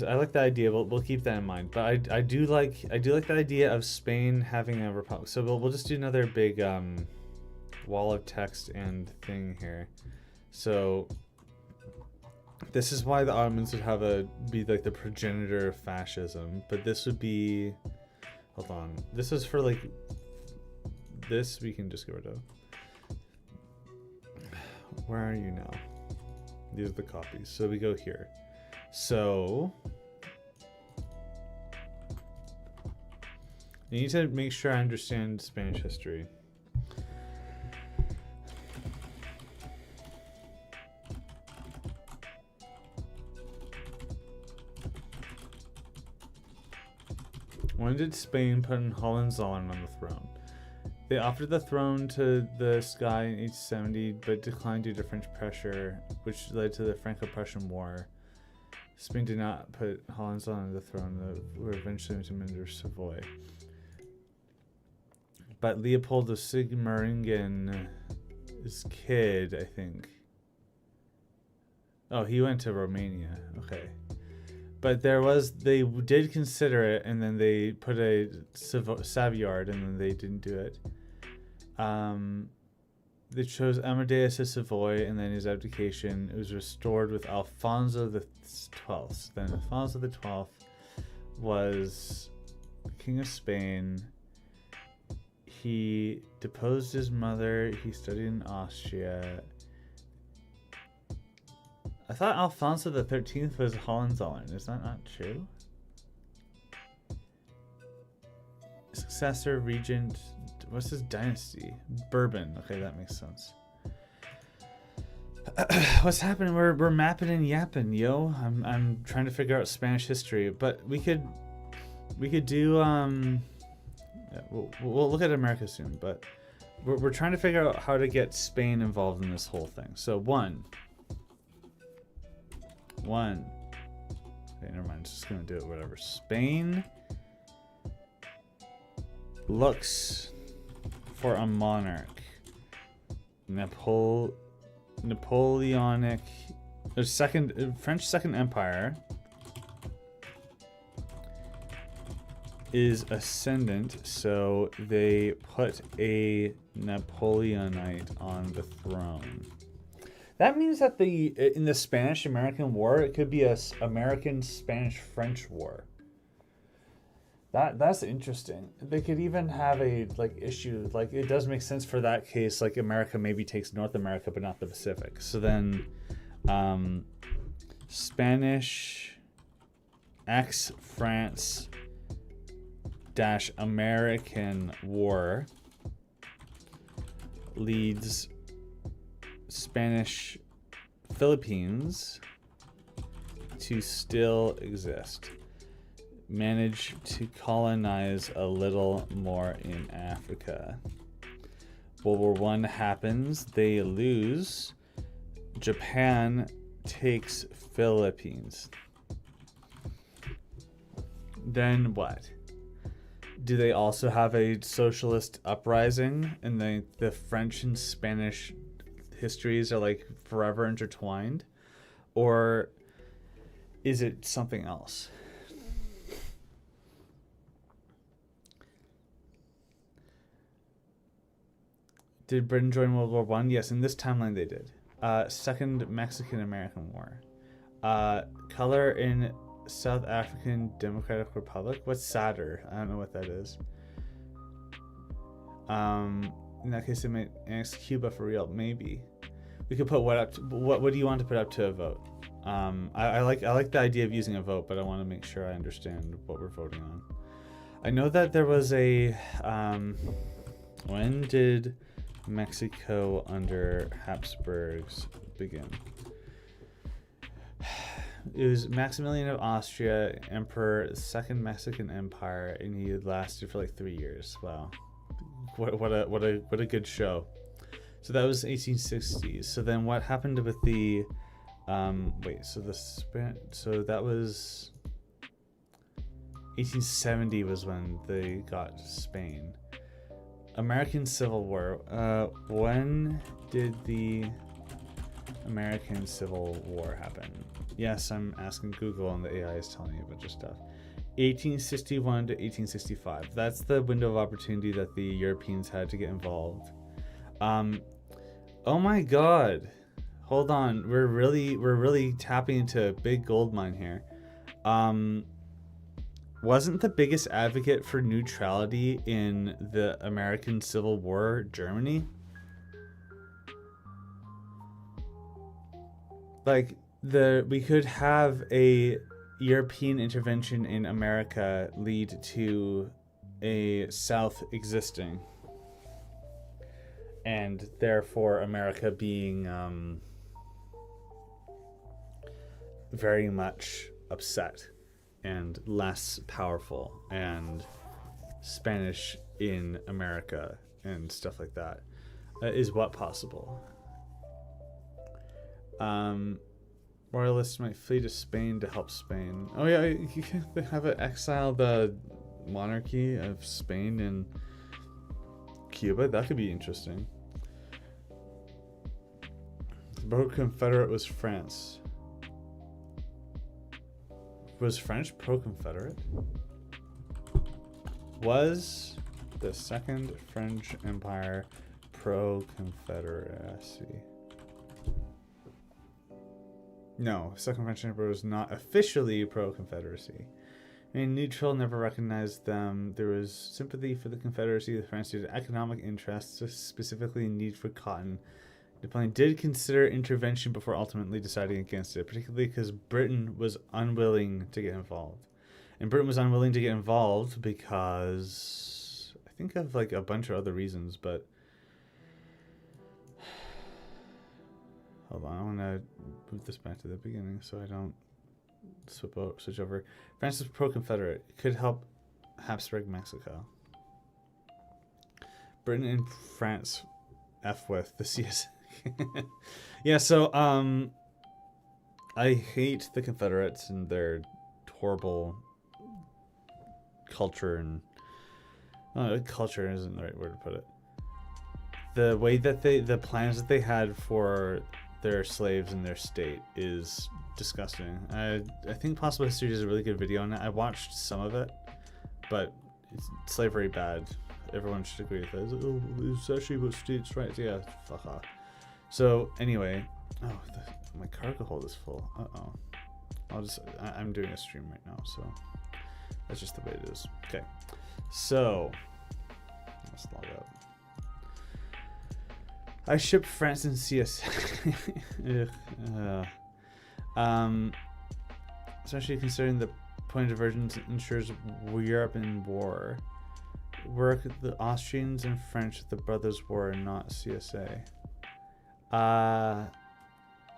I like the idea. We'll keep that in mind. But I do like the idea of Spain having a republic. So we'll just do another big wall of text and thing here. So this is why the Ottomans would be like the progenitor of fascism. But this would be, hold on. This is for like this we can just get rid of. Where are you now? These are the copies. So we go here. So I need to make sure I understand Spanish history. When did Spain put Hohenzollern on the throne? They offered the throne to this guy in 1870, but declined due to French pressure, which led to the Franco-Prussian War. Spain did not put Hohenzollern on the throne, were eventually under Savoy. But Leopold of Sigmaringen's kid, I think. Oh, he went to Romania. Okay. But they did consider it, and then they put a Savoyard, and then they didn't do it. They chose Amadeus of Savoy, and then his abdication. It was restored with Alfonso the 12th. Then Alfonso the 12th was king of Spain. He deposed his mother. He studied in Austria. I thought Alfonso the 13th was Hohenzollern. Is that not true? Successor, regent. What's his dynasty? Bourbon. Okay, that makes sense. What's happening? We're mapping and yapping, yo. I'm trying to figure out Spanish history, but we could do yeah, we'll look at America soon, but we're trying to figure out how to get Spain involved in this whole thing. So one. Okay, never mind. Just gonna do it. Whatever. Spain looks for a monarch. Napoleonic. There's French Second Empire is ascendant, so they put a Napoleonite on the throne. That means that in the Spanish-American War, it could be a American-Spanish-French war. That's interesting. They could even have a issue, it does make sense for that case, like America maybe takes North America but not the Pacific. So then Spanish x France - American War leads Spanish Philippines to still exist. Manage to colonize a little more in Africa. World War I happens. They lose. Japan takes Philippines. Then what? Do they also have a socialist uprising? And the French and Spanish histories are forever intertwined? Or is it something else? Did Britain join World War I? Yes, in this timeline they did. Second Mexican-American War. Color in South African Democratic Republic. What's sadder? I don't know what that is. In that case, they might annex Cuba for real. Maybe. We could put what do you want to put up to a vote? I like the idea of using a vote, but I want to make sure I understand what we're voting on. I know that there was a when did Mexico under Habsburgs begin? It was Maximilian of Austria, Emperor, Second Mexican Empire, and he lasted for 3 years. Wow, what a good show. So that was 1860s. So then what happened with the so that was 1870 was when they got Spain. American Civil War. When did the American Civil War happen? Yes, I'm asking Google and the AI is telling me a bunch of stuff. 1861 to 1865. That's the window of opportunity that the Europeans had to get involved. Oh my God. Hold on. We're really tapping into a big gold mine here. Wasn't the biggest advocate for neutrality in the American Civil War Germany? Like, we could have a European intervention in America lead to a South existing, and therefore America being very much upset and less powerful, and Spanish in America and stuff like that. Is what possible? Royalists might flee to Spain to help Spain. Oh yeah, you can have it exile the monarchy of Spain and Cuba. That could be interesting. The pro-Confederate was France. Was French pro-Confederate? Was the Second French Empire pro-Confederacy? No, Second French Empire was not officially pro-Confederacy. I mean, neutral, never recognized them. There was sympathy for the Confederacy. The French did economic interests, specifically need for cotton. Napoleon did consider intervention before ultimately deciding against it, particularly because Britain was unwilling to get involved. And Britain was unwilling to get involved because I think of like a bunch of other reasons, but hold on, I want to move this back to the beginning so I don't switch over. France was pro-Confederate. It could help Habsburg Mexico. Britain and France F with the CS. Yeah, so I hate the Confederates and their horrible culture, and culture isn't the right word to put it. The way that the plans that they had for their slaves in their state is disgusting. I think Possible History does a really good video on it. I watched some of it, but it's slavery bad. Everyone should agree with it. Oh, it's actually what states' rights. Yeah, fuck off. So anyway, my cargo hold is full. I'm doing a stream right now, so that's just the way it is. Okay, so let's log out. I ship France and CS. Especially considering the point of divergence ensures Europe in war. Work the Austrians and French, the Brothers' War, not CSA.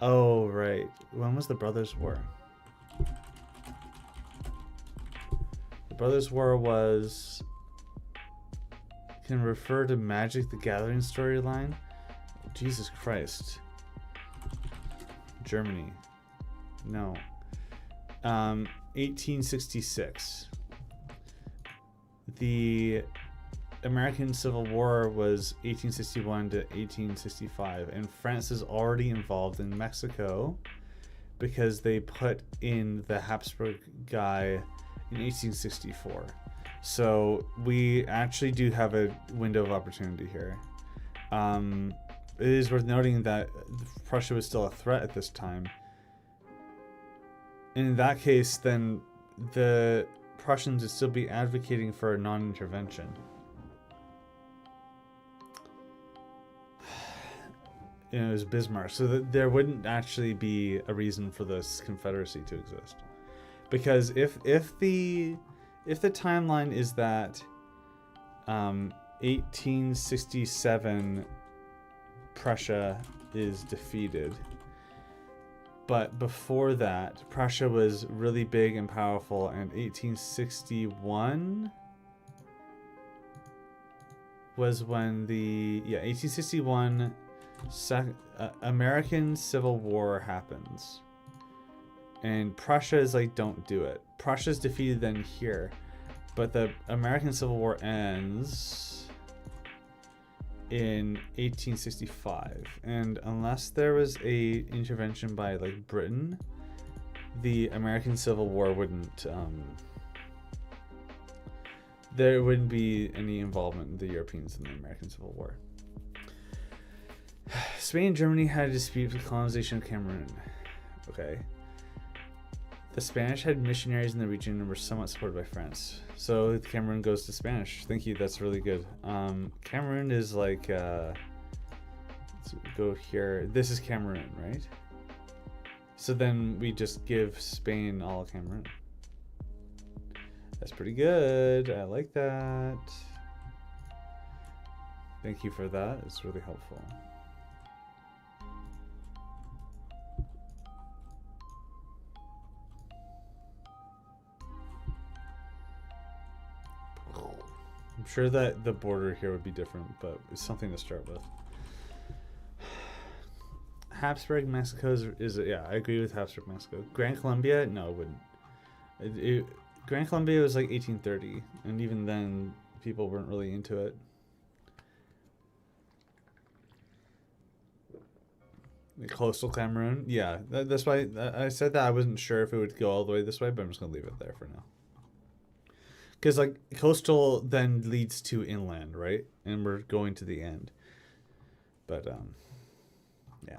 Oh right. When was the Brothers' War? The Brothers' War can refer to Magic the Gathering storyline. Jesus Christ. Germany. No. 1866. The American Civil War was 1861 to 1865, and France is already involved in Mexico because they put in the Habsburg guy in 1864. So we actually do have a window of opportunity here. It is worth noting that Prussia was still a threat at this time. In that case, then the Prussians would still be advocating for a non-intervention. It was Bismarck, so that there wouldn't actually be a reason for this Confederacy to exist, because if the timeline is that 1867 Prussia is defeated, but before that Prussia was really big and powerful, and 1861 was when 1861 American Civil War happens, and Prussia is like, don't do it. Prussia's defeated then here, but the American Civil War ends in 1865, and unless there was a intervention by like Britain, the American Civil War wouldn't there wouldn't be any involvement in the Europeans in the American Civil War. Spain and Germany had a dispute for the colonization of Cameroon. Okay. The Spanish had missionaries in the region and were somewhat supported by France. So Cameroon goes to Spanish. Thank you, that's really good. Cameroon is like, let's go here. This is Cameroon, right? So then we just give Spain all of Cameroon. That's pretty good. I like that. Thank you for that. It's really helpful. I'm sure that the border here would be different, but it's something to start with. Habsburg Mexico is yeah, I agree with Habsburg Mexico. Grand Colombia, no, it wouldn't. Grand Colombia was like 1830, and even then, people weren't really into it. The coastal Cameroon, yeah, that's why I said that I wasn't sure if it would go all the way this way, but I'm just gonna leave it there for now. Because like coastal then leads to inland, right? And we're going to the end. But yeah.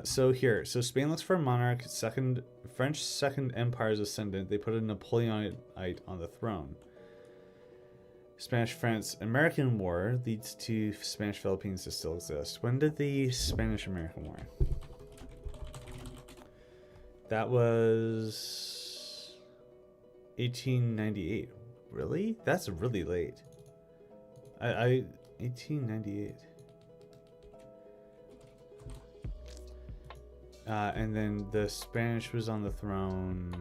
So here, so Spain looks for a monarch. French Second Empire's ascendant. They put a Napoleonite on the throne. Spanish-France-American War leads to Spanish-Philippines to still exist. When did the Spanish-American War? That was 1898. Really? That's really late. 1898. And then the Spanish was on the throne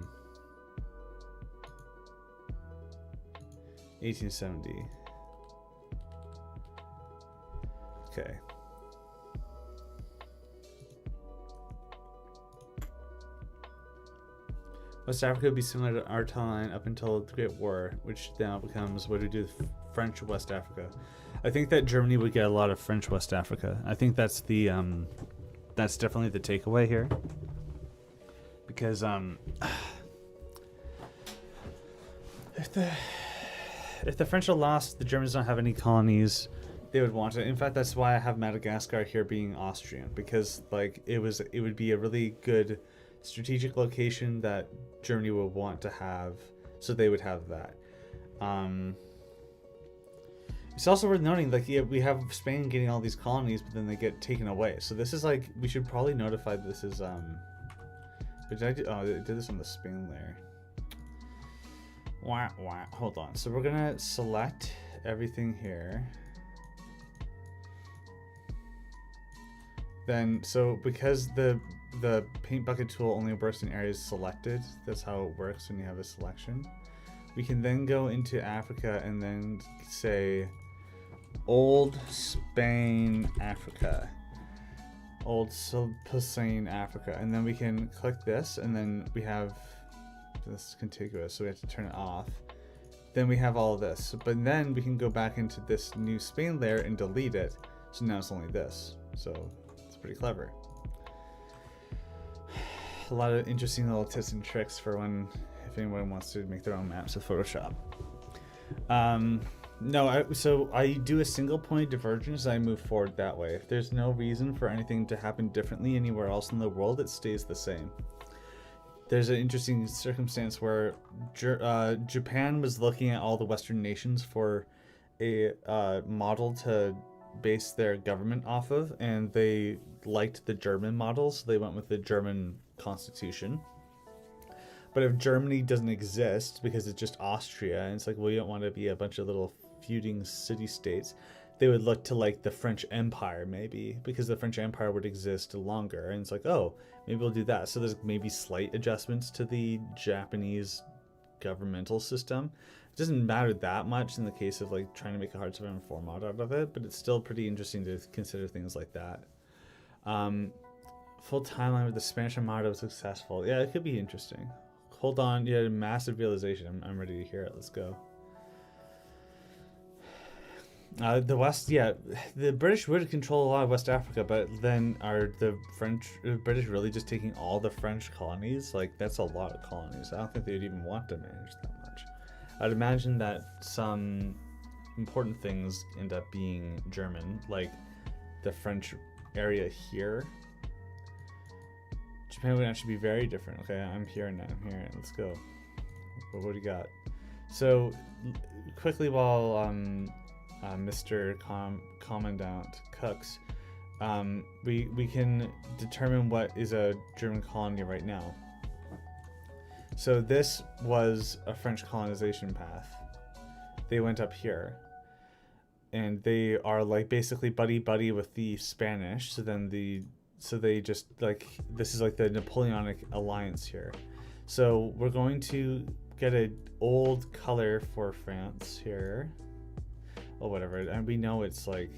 1870. Okay. West Africa would be similar to our timeline up until the Great War, which now becomes what do we do with French West Africa. I think that Germany would get a lot of French West Africa. I think that's the that's definitely the takeaway here, because if the French are lost, the Germans don't have any colonies. They would want it. In fact, that's why I have Madagascar here being Austrian, because like it would be a really good strategic location that Germany would want to have, so they would have that. It's also worth noting, like, yeah, we have Spain getting all these colonies, but then they get taken away. So this is like, we should probably notify this is did I do, oh, I did this on the Spain layer. Wah, wah. Hold on. So we're gonna select everything here. Then, so because the paint bucket tool only works in areas selected, that's how it works when you have a selection. We can then go into Africa and then say Old Spain Africa. Old Spain Africa. And then we can click this, and then we have this contiguous, so we have to turn it off. Then we have all of this. But then we can go back into this new Spain layer and delete it. So now it's only this. So it's pretty clever. A lot of interesting little tips and tricks for when, if anyone wants to make their own maps with Photoshop. So I do a single point divergence and I move forward that way. If there's no reason for anything to happen differently anywhere else in the world, it stays the same. There's an interesting circumstance where Japan was looking at all the Western nations for a model to base their government off of, and they liked the German model, so they went with the German constitution. But if Germany doesn't exist because it's just Austria, and it's like, well, you don't want to be a bunch of little feuding city-states, they would look to like the French Empire maybe, because the French Empire would exist longer, and it's like, oh, maybe we'll do that. So there's maybe slight adjustments to the Japanese governmental system. It doesn't matter that much in the case of like trying to make a hard survival format out of it, but it's still pretty interesting to consider things like that. Full timeline with the Spanish Armada was successful. Yeah, it could be interesting. Hold on, you had a massive realization. I'm ready to hear it. Let's go. The West, yeah, the British would control a lot of West Africa, but then are the British really just taking all the French colonies? Like, that's a lot of colonies. I don't think they would even want to manage that much. I'd imagine that some important things end up being German, like the French area here. Japan would actually be very different. Okay, I'm here now. I'm here. Let's go. What do you got? So, quickly while Mr. Commandant cooks, we can determine what is a German colony right now. So this was a French colonization path. They went up here, and they are like basically buddy with the Spanish. So they just like, this is like the Napoleonic alliance here. So we're going to get an old color for France here. Oh, whatever. And we know it's like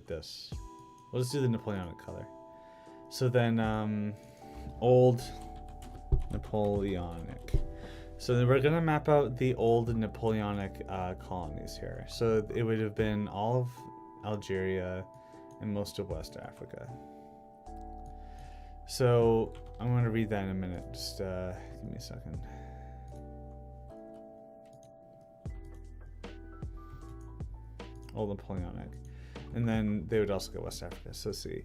this. We'll just do the Napoleonic color. So then, old Napoleonic. So then we're gonna map out the old Napoleonic colonies here. So it would have been all of Algeria and most of West Africa. So I'm gonna read that in a minute. Just give me a second. Old Napoleonic. And then they would also go West Africa. So see.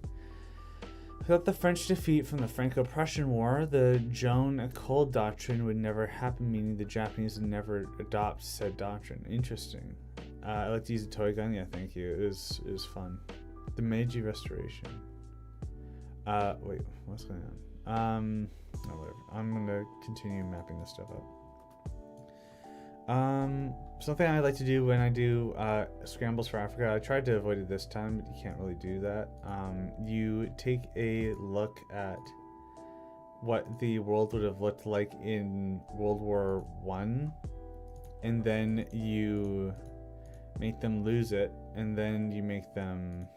Without the French defeat from the Franco-Prussian War, the Joan-École doctrine would never happen, meaning the Japanese would never adopt said doctrine. Interesting. I like to use a toy gun. Yeah, thank you. It was fun. The Meiji Restoration. Wait, what's going on? Oh, whatever. I'm gonna continue mapping this stuff up. Something I like to do when I do scrambles for Africa, I tried to avoid it this time, but you can't really do that. You take a look at what the world would have looked like in World War I, and then you make them lose it, and then you make them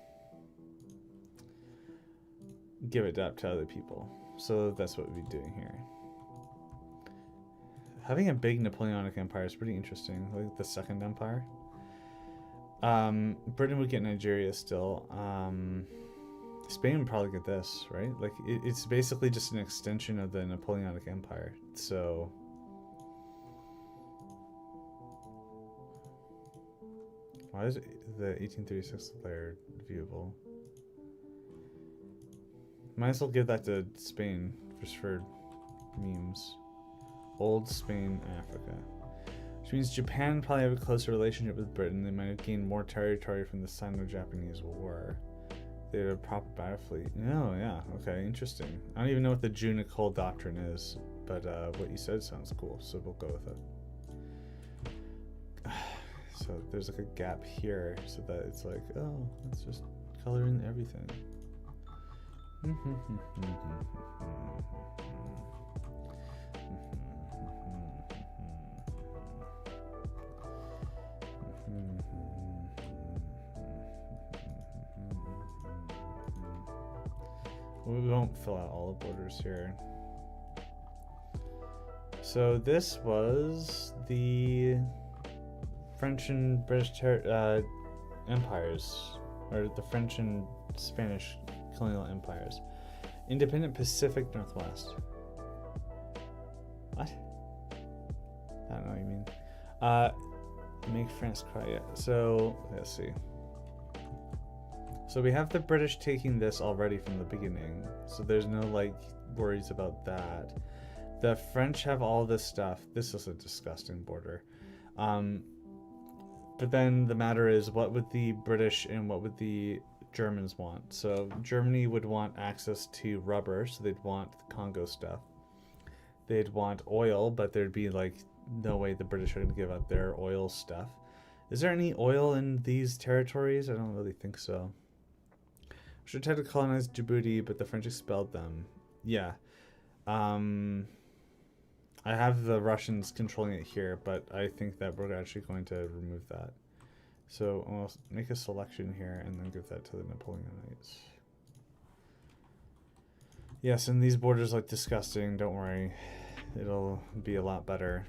give it up to other people. So that's what we'd be doing here. Having a big Napoleonic empire is pretty interesting, like the Second Empire. Britain would get Nigeria still. Spain would probably get this, right? Like, it's basically just an extension of the Napoleonic Empire. So, why is the 1836 layer viewable? Might as well give that to Spain, just for memes. Old Spain, Africa. Which means Japan probably have a closer relationship with Britain. They might have gained more territory from the Sino-Japanese War. They had a proper battle fleet. Oh, yeah. Okay, interesting. I don't even know what the Joan-École doctrine is, but what you said sounds cool, so we'll go with it. So there's like a gap here, so that it's like, oh, let's just color in everything. We won't fill out all the borders here. So this was the French and British empires, or the French and Spanish colonial empires. Independent Pacific Northwest. What? I don't know what you mean. Make France cry. Yeah. So let's see. So we have the British taking this already from the beginning, so there's no like worries about that. The French have all this stuff. This is a disgusting border. But then the matter is, what would the British and what would the Germans want? So Germany would want access to rubber, so they'd want the Congo stuff. They'd want oil, but there'd be like no way the British are going to give up their oil stuff. Is there any oil in these territories? I don't really think so. Should try to colonize Djibouti, but the French expelled them. Yeah. I have the Russians controlling it here, but I think that we're actually going to remove that. So I'll make a selection here and then give that to the Napoleonites. Yes, and these borders look disgusting. Don't worry. It'll be a lot better.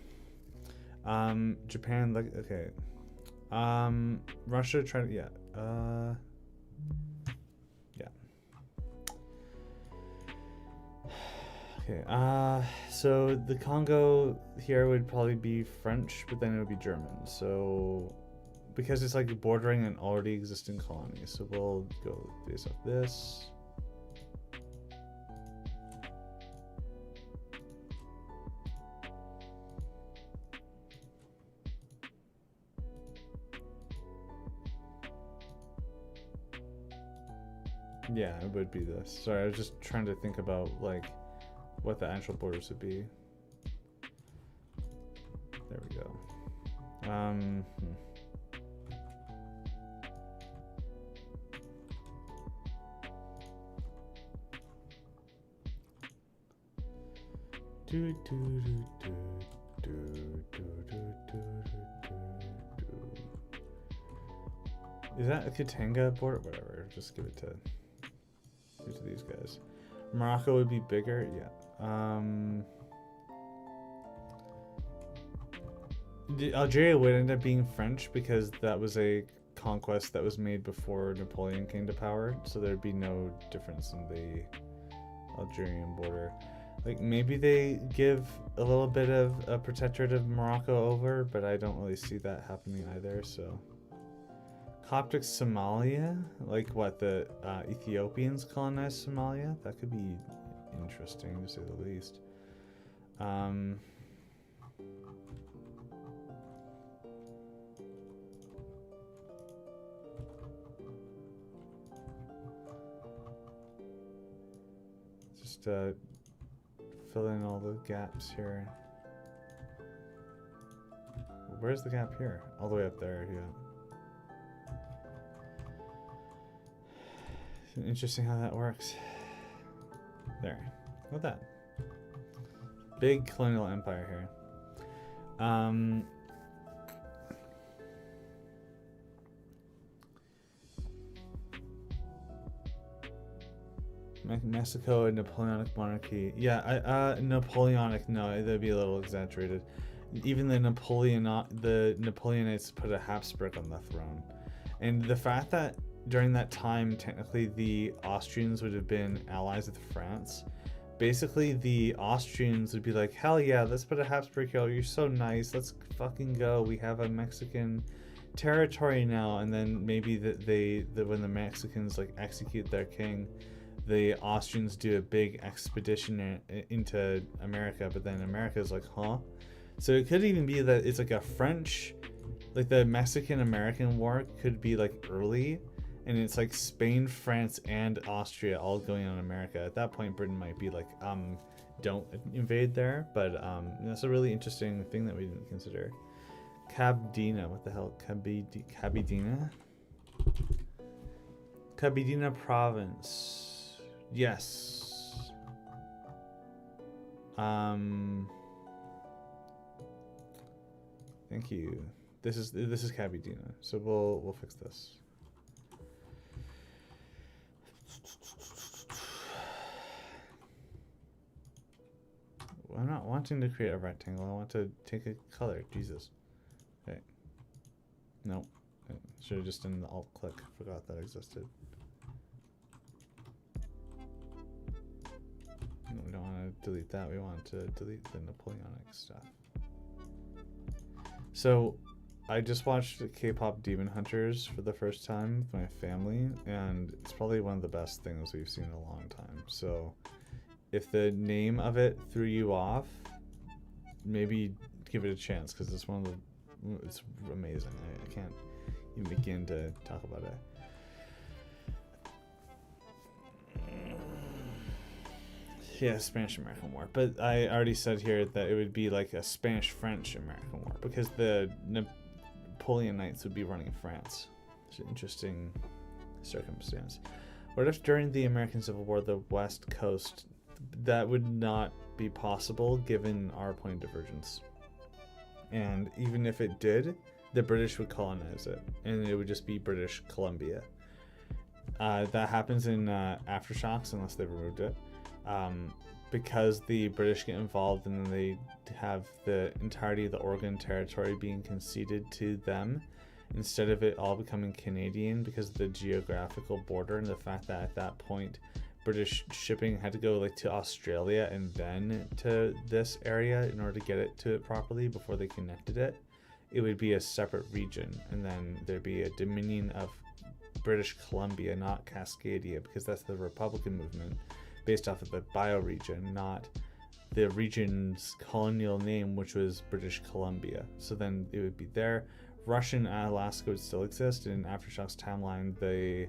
Japan, like, okay. Russia tried, yeah. Yeah. Okay, so the Congo here would probably be French, but then it would be German. So, because it's like bordering an already existing colony. So we'll go based off this. Yeah, it would be this. Sorry, I was just trying to think about like what the actual borders would be. There we go. Is that a Katanga border? Whatever, just give it to these guys. Morocco would be bigger, yeah. Algeria would end up being French because that was a conquest that was made before Napoleon came to power, so there'd be no difference in the Algerian border. Like, maybe they give a little bit of a protectorate of Morocco over, but I don't really see that happening either, so. Coptic Somalia? Like what, the Ethiopians colonized Somalia? That could be interesting, to say the least. Just fill in all the gaps here. Where's the gap here? All the way up there, yeah. Interesting how that works. There. Look at that. Big colonial empire here. Mexico, a Napoleonic monarchy. Yeah, Napoleonic, no, that'd be a little exaggerated. Even the Napoleonites put a Habsburg on the throne. And the fact that during that time, technically, the Austrians would have been allies with France. Basically, the Austrians would be like, hell yeah, let's put a Habsburg here. You're so nice. Let's fucking go. We have a Mexican territory now. And then maybe when the Mexicans like execute their king, the Austrians do a big expedition into America. But then America's like, huh? So it could even be that it's like a French, like the Mexican-American War could be like early. And it's like Spain, France, and Austria all going on America. At that point, Britain might be like, don't invade there. But that's a really interesting thing that we didn't consider. Kabdina, what the hell? Kabidina? Kabidina province. Yes. Thank you. This is Kabidina. So we'll fix this. I'm not wanting to create a rectangle. I want to take a color. Jesus. Okay. No. I should have just done the alt click. Forgot that existed. No, we don't want to delete that. We want to delete the Napoleonic stuff. So, I just watched K-pop Demon Hunters for the first time with my family, and it's probably one of the best things we've seen in a long time. So, if the name of it threw you off, maybe give it a chance, because it's it's amazing. I can't even begin to talk about it. Yeah, Spanish-American War. But I already said here that it would be like a Spanish-French-American War, because the Napoleonites would be running France. It's an interesting circumstance. What if during the American Civil War, the West Coast, that would not be possible given our point of divergence? And even if it did, the British would colonize it, and it would just be British Columbia. That happens in Aftershocks, unless they've removed it. Because the British get involved, and then they have the entirety of the Oregon Territory being conceded to them, instead of it all becoming Canadian because of the geographical border and the fact that at that point British shipping had to go like to Australia and then to this area in order to get it to it properly before they connected it. It would be a separate region, and then there'd be a Dominion of British Columbia, not Cascadia, because that's the Republican movement based off of the bioregion, not the region's colonial name, which was British Columbia. So then it would be there. Russian Alaska would still exist. In Aftershock's timeline, the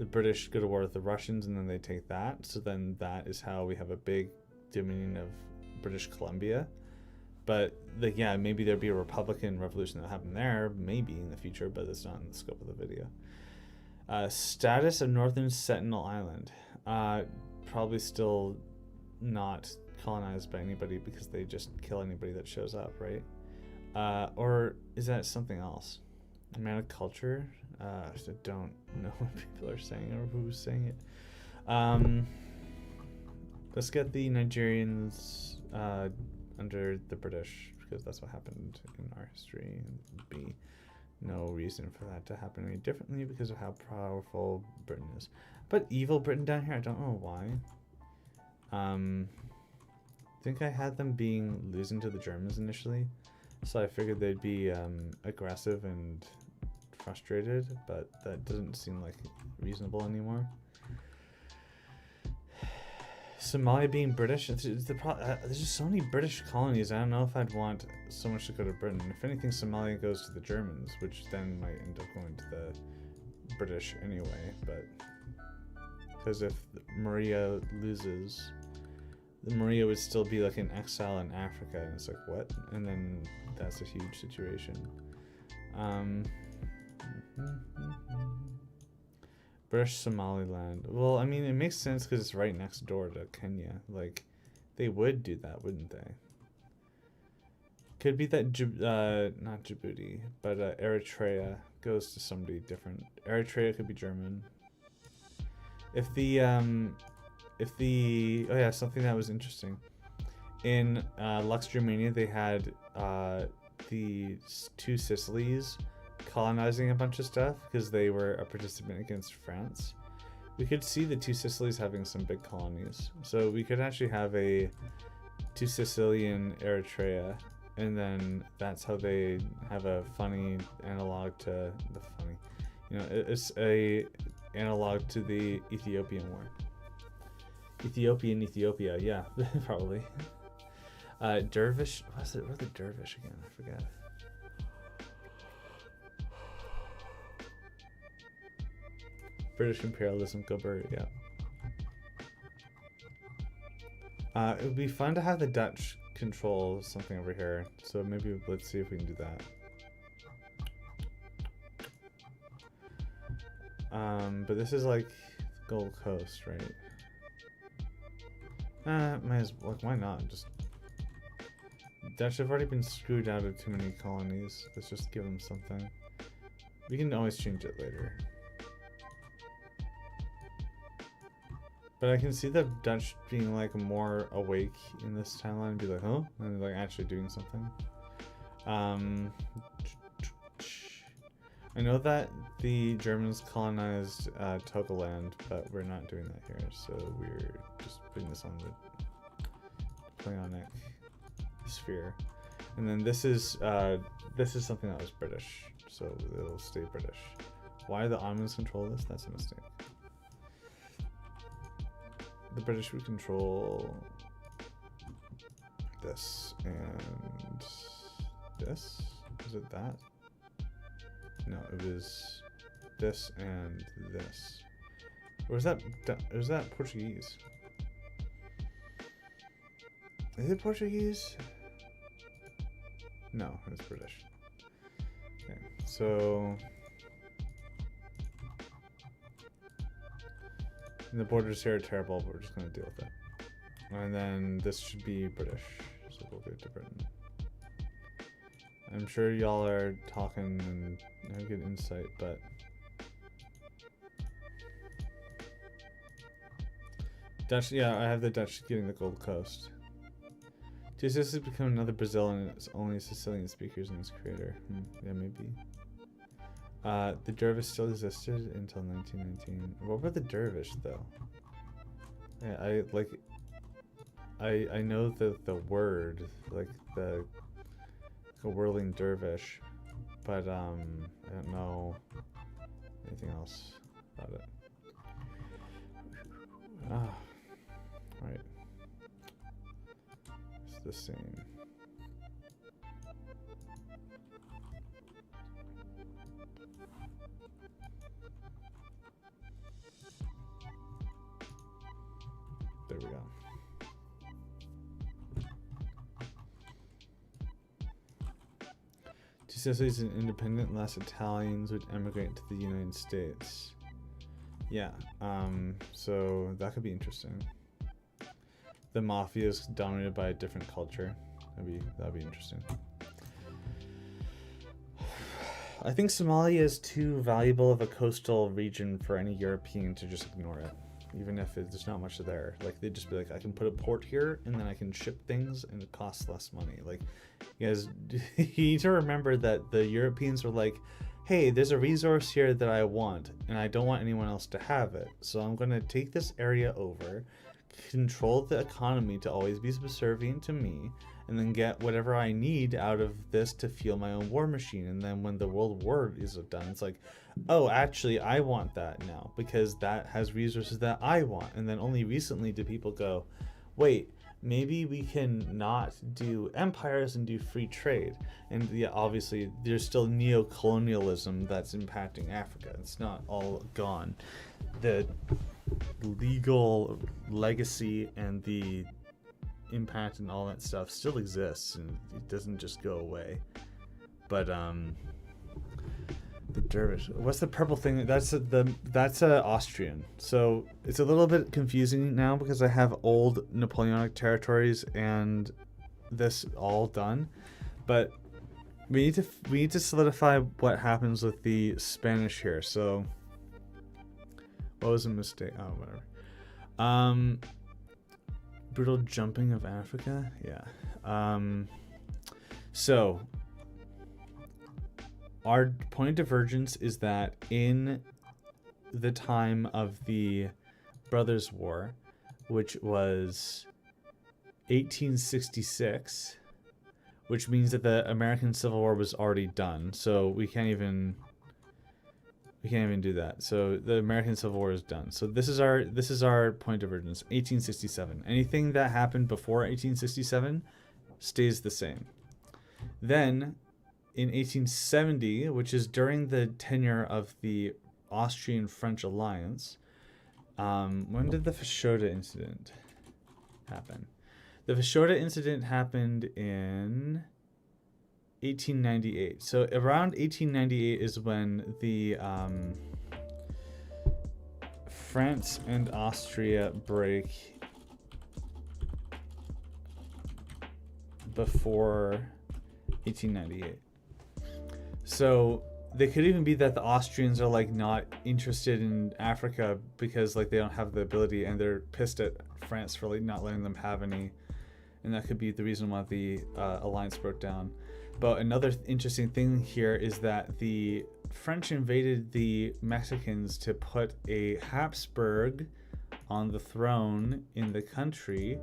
British go to war with the Russians, and then they take that. So then that is how we have a big Dominion of British Columbia. But yeah, maybe there'd be a Republican revolution that happened there, maybe in the future, but that's not in the scope of the video. Status of Northern Sentinel Island. Probably still not colonized by anybody because they just kill anybody that shows up, right? Or is that something else? Man of culture? I don't know what people are saying or who's saying it. Let's get the Nigerians under the British, because that's what happened in our history. There'd be no reason for that to happen any differently because of how powerful Britain is. But evil Britain down here, I don't know why. I think I had them losing to the Germans initially, so I figured they'd be aggressive and frustrated, but that doesn't seem like reasonable anymore. Somalia being British, there's just so many British colonies. I don't know if I'd want so much to go to Britain. If anything, Somalia goes to the Germans, which then might end up going to the British anyway. But because if Maria loses, Maria would still be like in exile in Africa, and it's like, what? And then that's a huge situation. British Somaliland. Well, I mean, it makes sense because it's right next door to Kenya. Like, they would do that, wouldn't they? Could be that not Djibouti, but Eritrea goes to somebody different. Eritrea could be German. If the oh yeah, something that was interesting. In Lux Germania, they had the two Sicilies colonizing a bunch of stuff because they were a participant against France. We could see the two Sicilies having some big colonies, so we could actually have a two Sicilian Eritrea, and then that's how they have a funny analog to the funny, you know, it's a analog to the Ethiopian war. Ethiopia, yeah, probably. Dervish, what's the Dervish again? I forget. British imperialism, go bird, yeah. It would be fun to have the Dutch control something over here, so maybe let's see if we can do that. But this is like Gold Coast, right? Might as well, why not? Just Dutch have already been screwed out of too many colonies. Let's just give them something. We can always change it later. But I can see the Dutch being like more awake in this timeline and be like, huh? And like actually doing something. I know that the Germans colonized Togoland, but we're not doing that here, so we're just putting this on the Pleionic sphere. And then this is something that was British, so it'll stay British. Why the Ottomans control this? That's a mistake. The British would control this and this. Was it that? No, it was this and this. Or was that Portuguese? Is it Portuguese? No, it's British. Okay, so the borders here are terrible, but we're just going to deal with it. And then this should be British, so we'll go to Britain. I'm sure y'all are talking and have good insight, but Dutch, yeah, I have the Dutch getting the Gold Coast. Two Sicilies become another Brazil and it's only Sicilian speakers in its creator. Yeah, maybe. The dervish still existed until 1919. What were the dervish though? Yeah, I know the word, like the whirling dervish, but I don't know anything else about it. Right. It's the same. There we go. To Sicily's an independent, less Italians would emigrate to the United States. Yeah, so that could be interesting. The mafia is dominated by a different culture. That'd be interesting. I think Somalia is too valuable of a coastal region for any European to just ignore it, even if there's not much there. Like, they'd just be like, I can put a port here, and then I can ship things, and it costs less money. Like, you guys, you need to remember that the Europeans were like, hey, there's a resource here that I want, and I don't want anyone else to have it. So I'm going to take this area over, control the economy to always be subservient to me, and then get whatever I need out of this to fuel my own war machine. And then when the world war is done, it's like, oh, actually, I want that now because that has resources that I want. And then only recently do people go, wait, maybe we can not do empires and do free trade. And yeah, obviously, there's still neo-colonialism that's impacting Africa. It's not all gone. The legal legacy and the impact and all that stuff still exists, and it doesn't just go away. But the dervish, what's the purple thing? That's Austrian. So it's a little bit confusing now because I have old Napoleonic territories and this all done, but we need to solidify what happens with the Spanish here. So what was a mistake? Oh, whatever. Brutal jumping of Africa? Yeah. So our point of divergence is that in the time of the Brothers' War, which was 1866, which means that the American Civil War was already done. So we can't even do that. So the American Civil War is done. So this is our point of divergence. 1867. Anything that happened before 1867 stays the same. Then in 1870, which is during the tenure of the Austrian-French alliance, when did the Fashoda incident happen? The Fashoda incident happened in 1898. So around 1898 is when the France and Austria break before 1898. So they could even be that the Austrians are like not interested in Africa because like they don't have the ability, and they're pissed at France for like not letting them have any, and that could be the reason why the alliance broke down. But another interesting thing here is that the French invaded the Mexicans to put a Habsburg on the throne in the country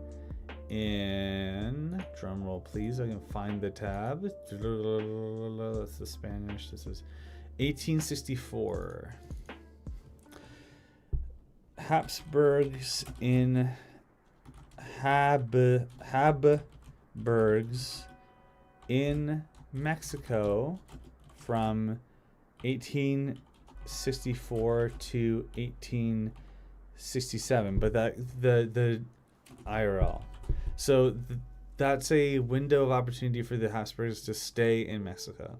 in, drum roll please, I can find the tab. That's the Spanish. This is 1864. Habsburgs in Habsburgs in Mexico from 1864 to 1867, but that the IRL. So that's a window of opportunity for the Habsburgs to stay in Mexico,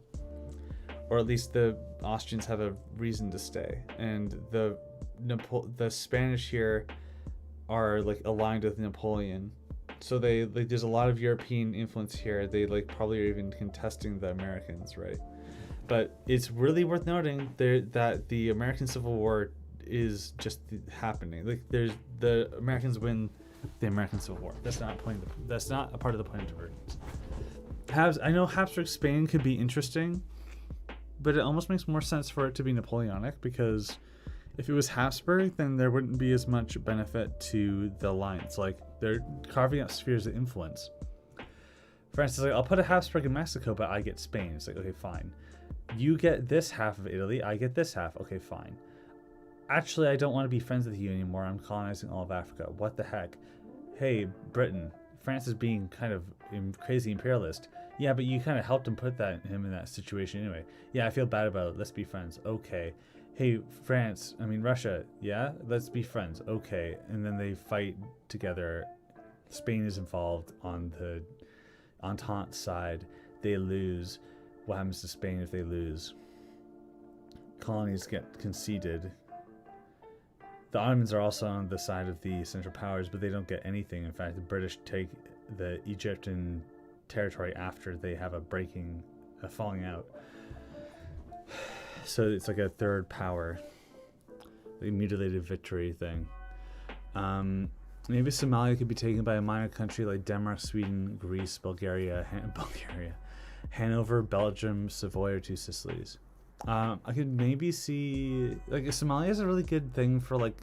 or at least the Austrians have a reason to stay, and the Spanish here are like aligned with Napoleon. So they like, there's a lot of European influence here. They like probably are even contesting the Americans, right? But it's really worth noting there that the American Civil War is just happening. Like there's the Americans win the American Civil War. That's not a part of the point of divergence. I know Habsburg Spain could be interesting, but it almost makes more sense for it to be Napoleonic, because if it was Habsburg, then there wouldn't be as much benefit to the alliance. Like, they're carving out spheres of influence. France is like, I'll put a Habsburg in Mexico, but I get Spain. It's like, okay, fine. You get this half of Italy, I get this half. Okay, fine. Actually, I don't want to be friends with you anymore. I'm colonizing all of Africa. What the heck? Hey, Britain, France is being kind of crazy imperialist. Yeah, but you kind of helped him put him in that situation anyway. Yeah, I feel bad about it. Let's be friends. Okay. Hey, Russia. Yeah, let's be friends. Okay. And then they fight together. Spain is involved on the Entente side. They lose. What happens to Spain if they lose? Colonies get conceded. The Ottomans are also on the side of the Central Powers, but they don't get anything. In fact, the British take the Egyptian territory after they have a falling out. So it's like a third power, the mutilated victory thing. Maybe Somalia could be taken by a minor country like Denmark, Sweden, Greece, Bulgaria, Hanover, Belgium, Savoy, or two Sicilies. I could maybe see, like, Somalia is a really good thing for like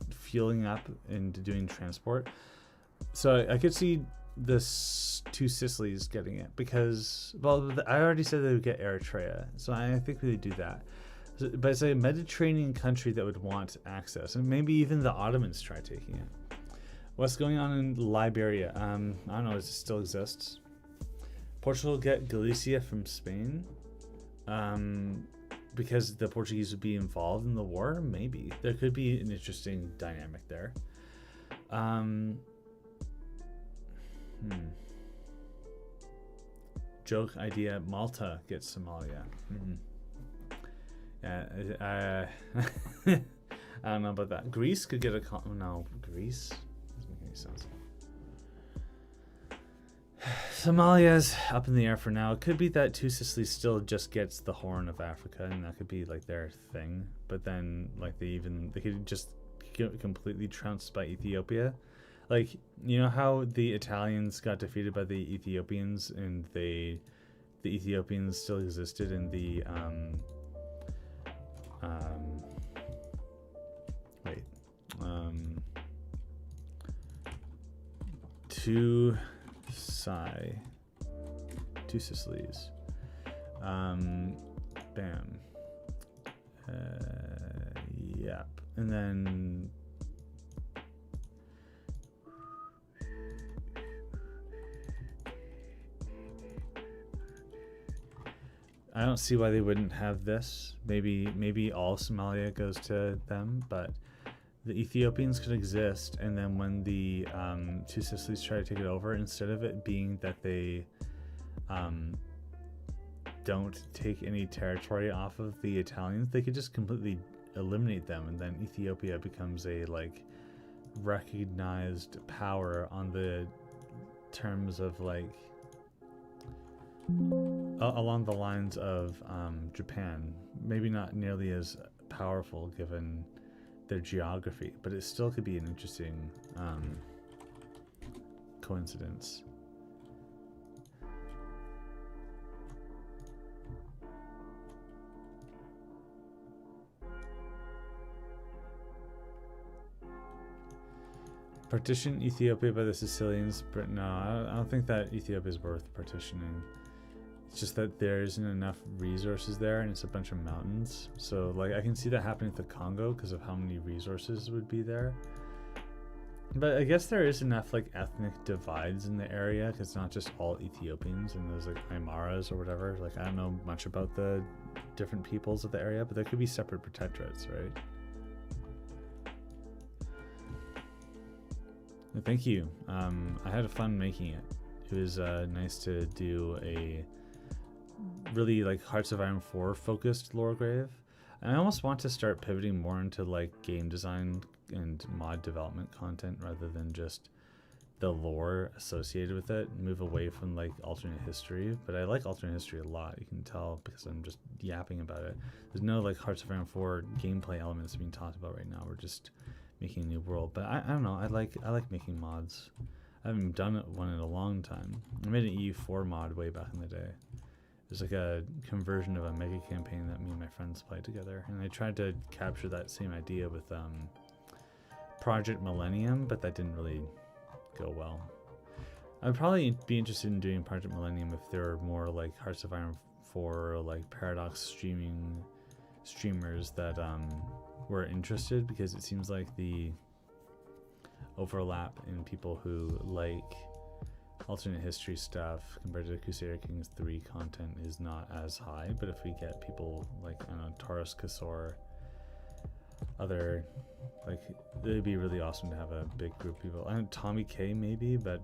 fueling up and doing transport. So I could see this two Sicilies getting it, because, well, I already said they would get Eritrea, so I think they do that. But it's a Mediterranean country that would want access, and maybe even the Ottomans try taking it. What's going on in Liberia? I don't know, does it still exists? Portugal get Galicia from Spain? Because the Portuguese would be involved in the war? Maybe. There could be an interesting dynamic there. Joke idea, Malta gets Somalia. I don't know about that. Greece could get no, Greece? Doesn't make any sense. Somalia's up in the air for now. It could be that Two Sicilies still just gets the Horn of Africa, and that could be like their thing. But then, like, they could just get completely trounced by Ethiopia. Like, you know how the Italians got defeated by the Ethiopians, and the Ethiopians still existed in the two Sicilies. Bam. Yep. And then I don't see why they wouldn't have this. Maybe all Somalia goes to them, but the Ethiopians could exist, and then when the two Sicilies try to take it over, instead of it being that they don't take any territory off of the Italians, they could just completely eliminate them, and then Ethiopia becomes a like recognized power on the terms of like along the lines of Japan. Maybe not nearly as powerful given their geography, but it still could be an interesting coincidence. Partition Ethiopia by the Sicilians. No, I don't think that Ethiopia is worth partitioning. It's just that there isn't enough resources there, and it's a bunch of mountains. So, like, I can see that happening with the Congo because of how many resources would be there. But I guess there is enough, like, ethnic divides in the area, because it's not just all Ethiopians and there's, like, Aymaras or whatever. Like, I don't know much about the different peoples of the area, but there could be separate protectorates, right? Thank you. I had fun making it. It was nice to do a really like Hearts of Iron 4 focused lore grave. And I almost want to start pivoting more into like game design and mod development content rather than just the lore associated with it. Move away from like alternate history. But I like alternate history a lot. You can tell because I'm just yapping about it. There's no like Hearts of Iron 4 gameplay elements being talked about right now. We're just making a new world. But I don't know. I like making mods. I haven't done one in a long time. I made an EU4 mod way back in the day. There's like a conversion of a mega campaign that me and my friends played together, and I tried to capture that same idea with Project Millennium, but that didn't really go well. I'd probably be interested in doing Project Millennium if there were more like Hearts of Iron 4 or like Paradox streamers that were interested, because it seems like the overlap in people who like alternate history stuff compared to Crusader Kings 3 content is not as high. But if we get people like, I don't know, Taurus Kasor, other, like, it'd be really awesome to have a big group of people. I don't know, Tommy K maybe, but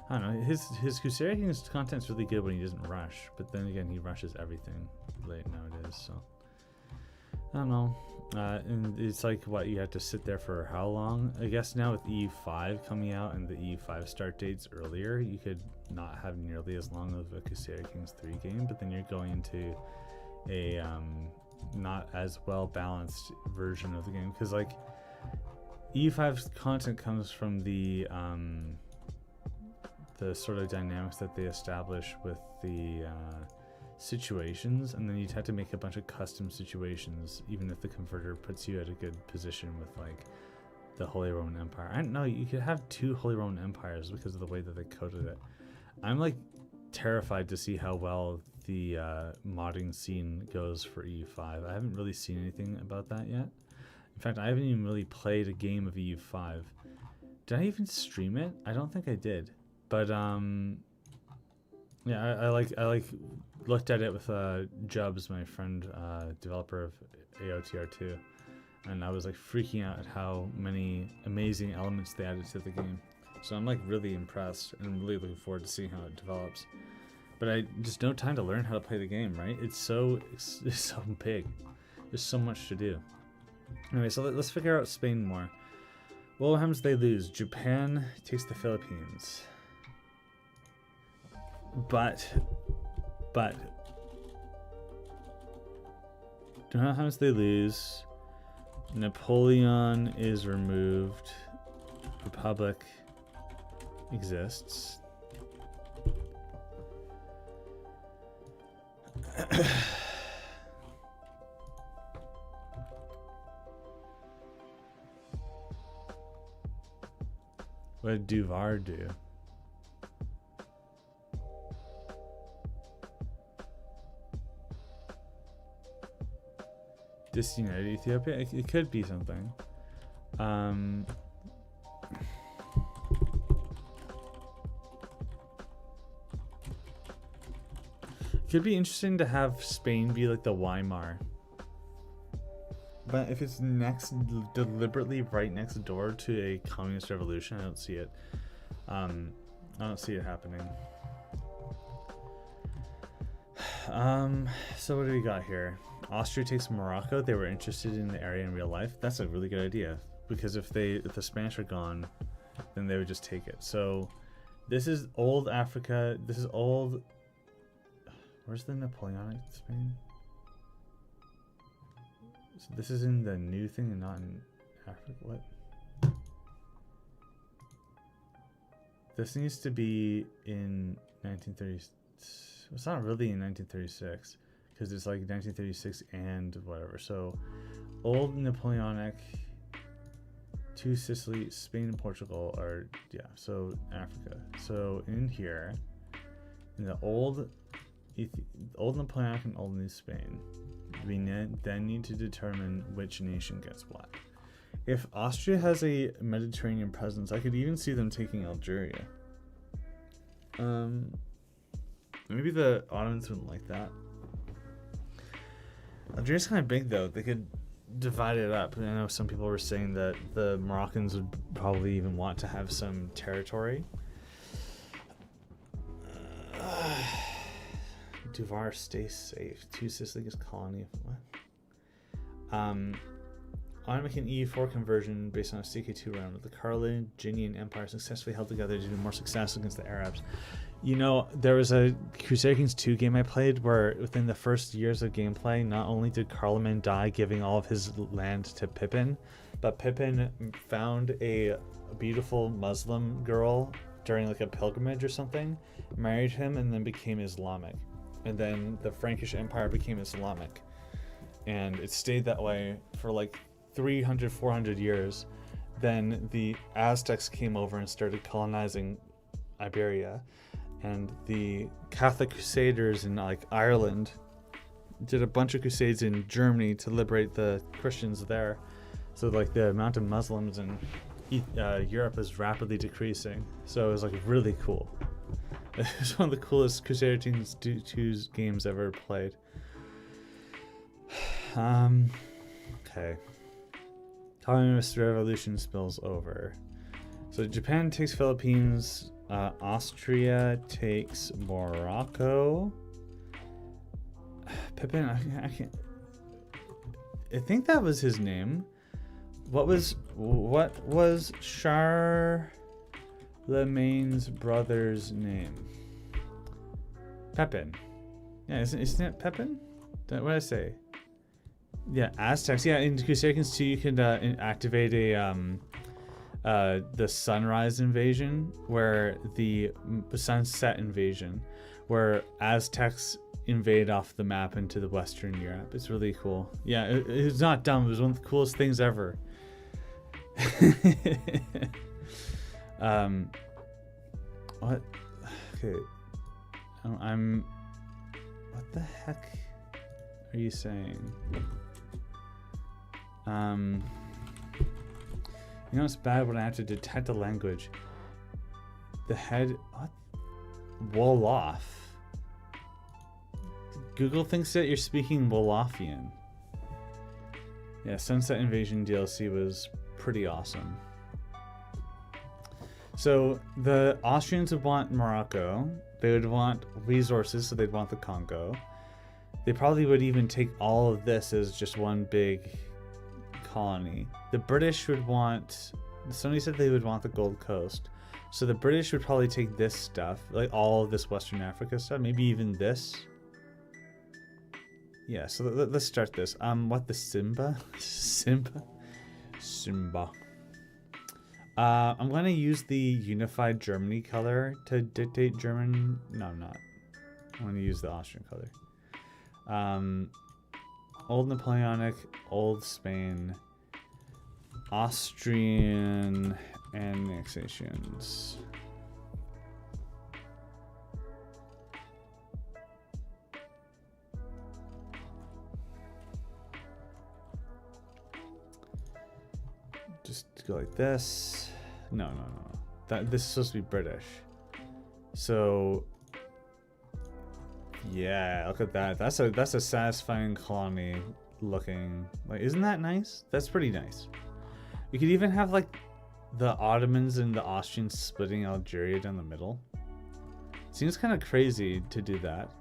I don't know, his Crusader Kings content's really good when he doesn't rush, but then again he rushes everything late nowadays, so I don't know. And it's like, what, you have to sit there for how long? I guess now with EU5 coming out and the EU5 start dates earlier, you could not have nearly as long of a Crusader Kings 3 game, but then you're going into a not as well balanced version of the game, because like EU5's content comes from the sort of dynamics that they establish with the situations, and then you'd have to make a bunch of custom situations, even if the converter puts you at a good position with like the Holy Roman Empire. I don't know, you could have 2 Holy Roman Empires because of the way that they coded it. I'm like terrified to see how well the modding scene goes for EU5. I haven't really seen anything about that yet. In fact, I haven't even really played a game of EU5. Did I even stream it? I don't think I did. But yeah, I like looked at it with Jubs, my friend, developer of AOTR2, and I was like freaking out at how many amazing elements they added to the game. So I'm like really impressed, and I'm really looking forward to seeing how it develops. But I just no time to learn how to play the game, right? It's so big. There's so much to do. Anyway, so let's figure out Spain more. Well, what happens if they lose? Japan takes the Philippines. But what happens if they lose? Napoleon is removed. Republic exists. What did Duvar do? Disunited Ethiopia? It could be something. It could be interesting to have Spain be like the Weimar. But if it's deliberately right next door to a communist revolution, I don't see it. I don't see it happening. So what do we got here? Austria takes Morocco. They were interested in the area in real life. That's a really good idea, because if the Spanish are gone, then they would just take it. So this is old Africa. This is old. Where's the Napoleonic Spain? So this is in the new thing and not in Africa. What? This needs to be in 1930. It's not really in 1936, because it's like 1936 and whatever. So old Napoleonic, 2 Sicily, Spain and Portugal are, yeah, so Africa. So in here, in the old Napoleonic and old New Spain, we then need to determine which nation gets what. If Austria has a Mediterranean presence, I could even see them taking Algeria. Maybe the Ottomans wouldn't like that. Algeria's kind of big though. They could divide it up. I know some people were saying that the Moroccans would probably even want to have some territory. Duvar, stay safe. 2 Sicily is colony. What? On making EU4 conversion based on a CK2 round, the Carolinginian Empire successfully held together due to more success against the Arabs. You know, there was a Crusader Kings 2 game I played where within the first years of gameplay, not only did Carloman die giving all of his land to Pippin, but Pippin found a beautiful Muslim girl during like a pilgrimage or something, married him, and then became Islamic. and then the Frankish Empire became Islamic, and it stayed that way for like 300, 400 years. Then the Aztecs came over and started colonizing Iberia, and the Catholic Crusaders in like Ireland did a bunch of crusades in Germany to liberate the Christians there. So like the amount of Muslims in Europe is rapidly decreasing. So it was like really cool. It was one of the coolest Crusader Kings 2 games ever played. Okay. Communist revolution spills over. So Japan takes Philippines. Austria takes Morocco. Pippin, I can't. I think that was his name. What was Charlemagne's brother's name? Pepin. Yeah, isn't it Pepin? What did I say? Yeah, Aztecs. Yeah, in Crusader Kings 2, you can activate the sunrise invasion, where the sunset invasion, where Aztecs invade off the map into the Western Europe. It's really cool. Yeah, it's not dumb. It was one of the coolest things ever. What? Okay. What the heck are you saying? You know, it's bad when I have to detect a language. The head. What? Wolof. Google thinks that you're speaking Wolofian. Yeah, Sunset Invasion DLC was pretty awesome. So the Austrians would want Morocco. They would want resources, so they'd want the Congo. They probably would even take all of this as just one big colony. The British would want... Somebody said they would want the Gold Coast. So the British would probably take this stuff, like all of this Western Africa stuff, maybe even this. Yeah, so let's start this. What the Simba? Simba. I'm going to use the unified Germany color to dictate German. No, I'm not. I'm going to use the Austrian color. Old Napoleonic, Old Spain, Austrian annexations. Just go like this. No. This is supposed to be British. So yeah, look at that. That's a satisfying colony looking. Like, isn't that nice? That's pretty nice. You could even have like the Ottomans and the Austrians splitting Algeria down the middle. Seems kind of crazy to do that.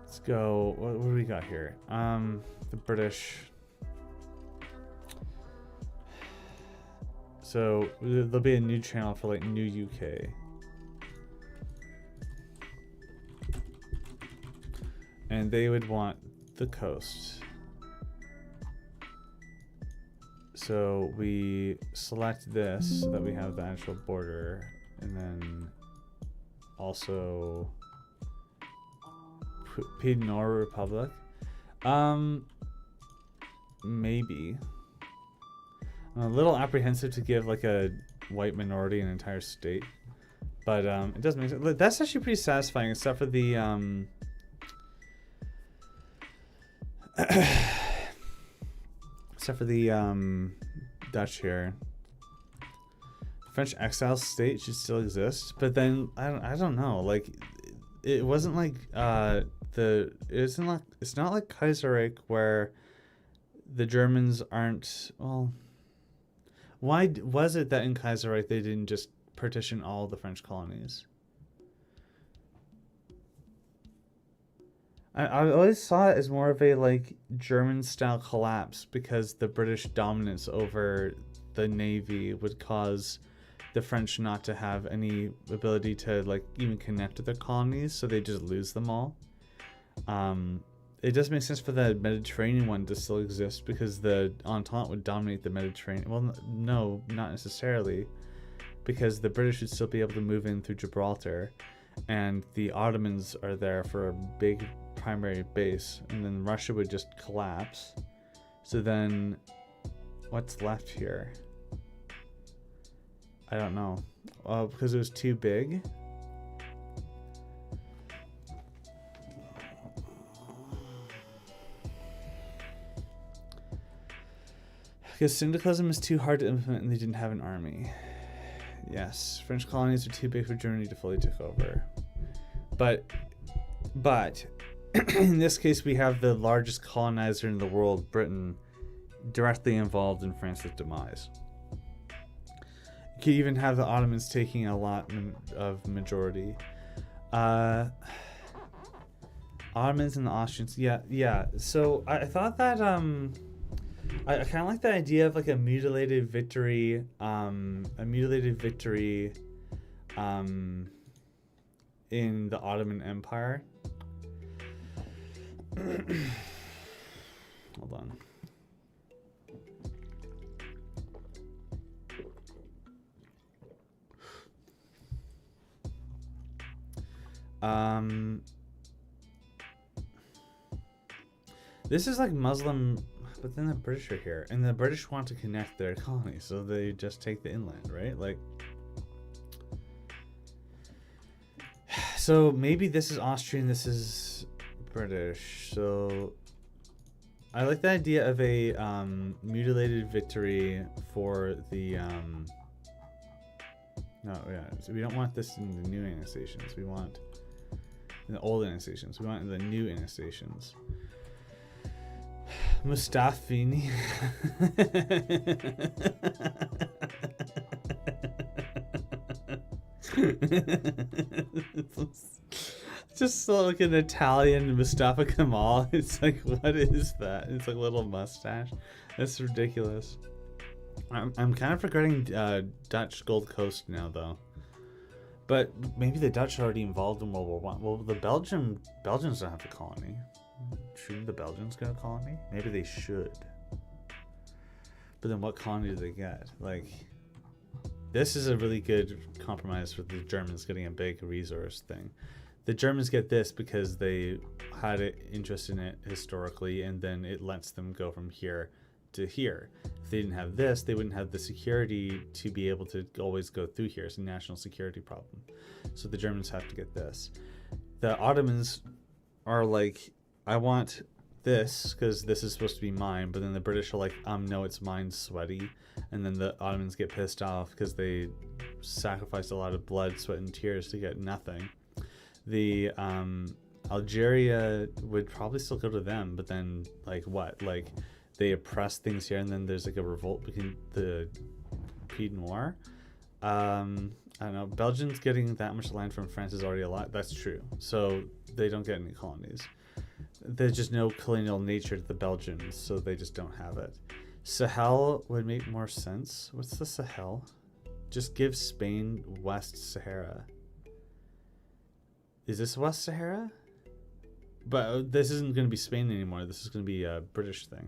Let's go. What do we got here? The British. So there'll be a new channel for like New UK. And they would want the coast. So we select this so that we have the actual border, and then also Piedmont Republic. Maybe. I'm a little apprehensive to give like a white minority an entire state, but it does make sense. That's actually pretty satisfying, except for the Dutch here. French exile state should still exist, but then I don't know. Like, it wasn't like it's not like Kaiserreich where the Germans aren't. Well, why was it that in Kaiserreich they didn't just partition all the French colonies? I always saw it as more of a like German style collapse, because the British dominance over the navy would cause the French not to have any ability to like even connect with their colonies, so they just lose them all. It does make sense for the Mediterranean one to still exist, because the Entente would dominate the Mediterranean. Well, no, not necessarily. because the British would still be able to move in through Gibraltar, and the Ottomans are there for a big primary base, and then Russia would just collapse. So then what's left here? I don't know. Because it was too big. Because syndicalism is too hard to implement and they didn't have an army. Yes, French colonies are too big for Germany to fully take over. But in this case, we have the largest colonizer in the world, Britain, directly involved in France's demise. You could even have the Ottomans taking a lot of majority. Ottomans and the Austrians, yeah. So I thought that I kind of like the idea of like a mutilated victory in the Ottoman Empire. Hold on. This is like Muslim, but then the British are here, and the British want to connect their colonies, so they just take the inland, right? Like, so maybe this is Austrian, this is British. So I like the idea of a mutilated victory for the so we don't want this in the new annexations. We want in the old annexations. We want in the new annexations. Mustafini. Just like an Italian Mustafa Kemal. It's like, what is that? It's like a little mustache. That's ridiculous. I'm kind of regretting Dutch Gold Coast now, though. But maybe the Dutch are already involved in World War One. Well, the Belgians don't have a colony. Shouldn't the Belgians get a colony? Maybe they should. But then what colony do they get? Like, this is a really good compromise for the Germans getting a big resource thing. The Germans get this because they had an interest in it historically, and then it lets them go from here to here. If they didn't have this, they wouldn't have the security to be able to always go through here. It's a national security problem. So the Germans have to get this. The Ottomans are like, I want this because this is supposed to be mine, but then the British are like, no, it's mine, sweaty. And then the Ottomans get pissed off because they sacrificed a lot of blood, sweat, and tears to get nothing. The Algeria would probably still go to them, but then like what? Like they oppress things here, and then there's like a revolt between the Pied Noir. I don't know. Belgium's getting that much land from France is already a lot. That's true. So they don't get any colonies. There's just no colonial nature to the Belgians, so they just don't have it. Sahel would make more sense. What's the Sahel? Just give Spain West Sahara. Is this West Sahara? But this isn't going to be Spain anymore. This is going to be a British thing.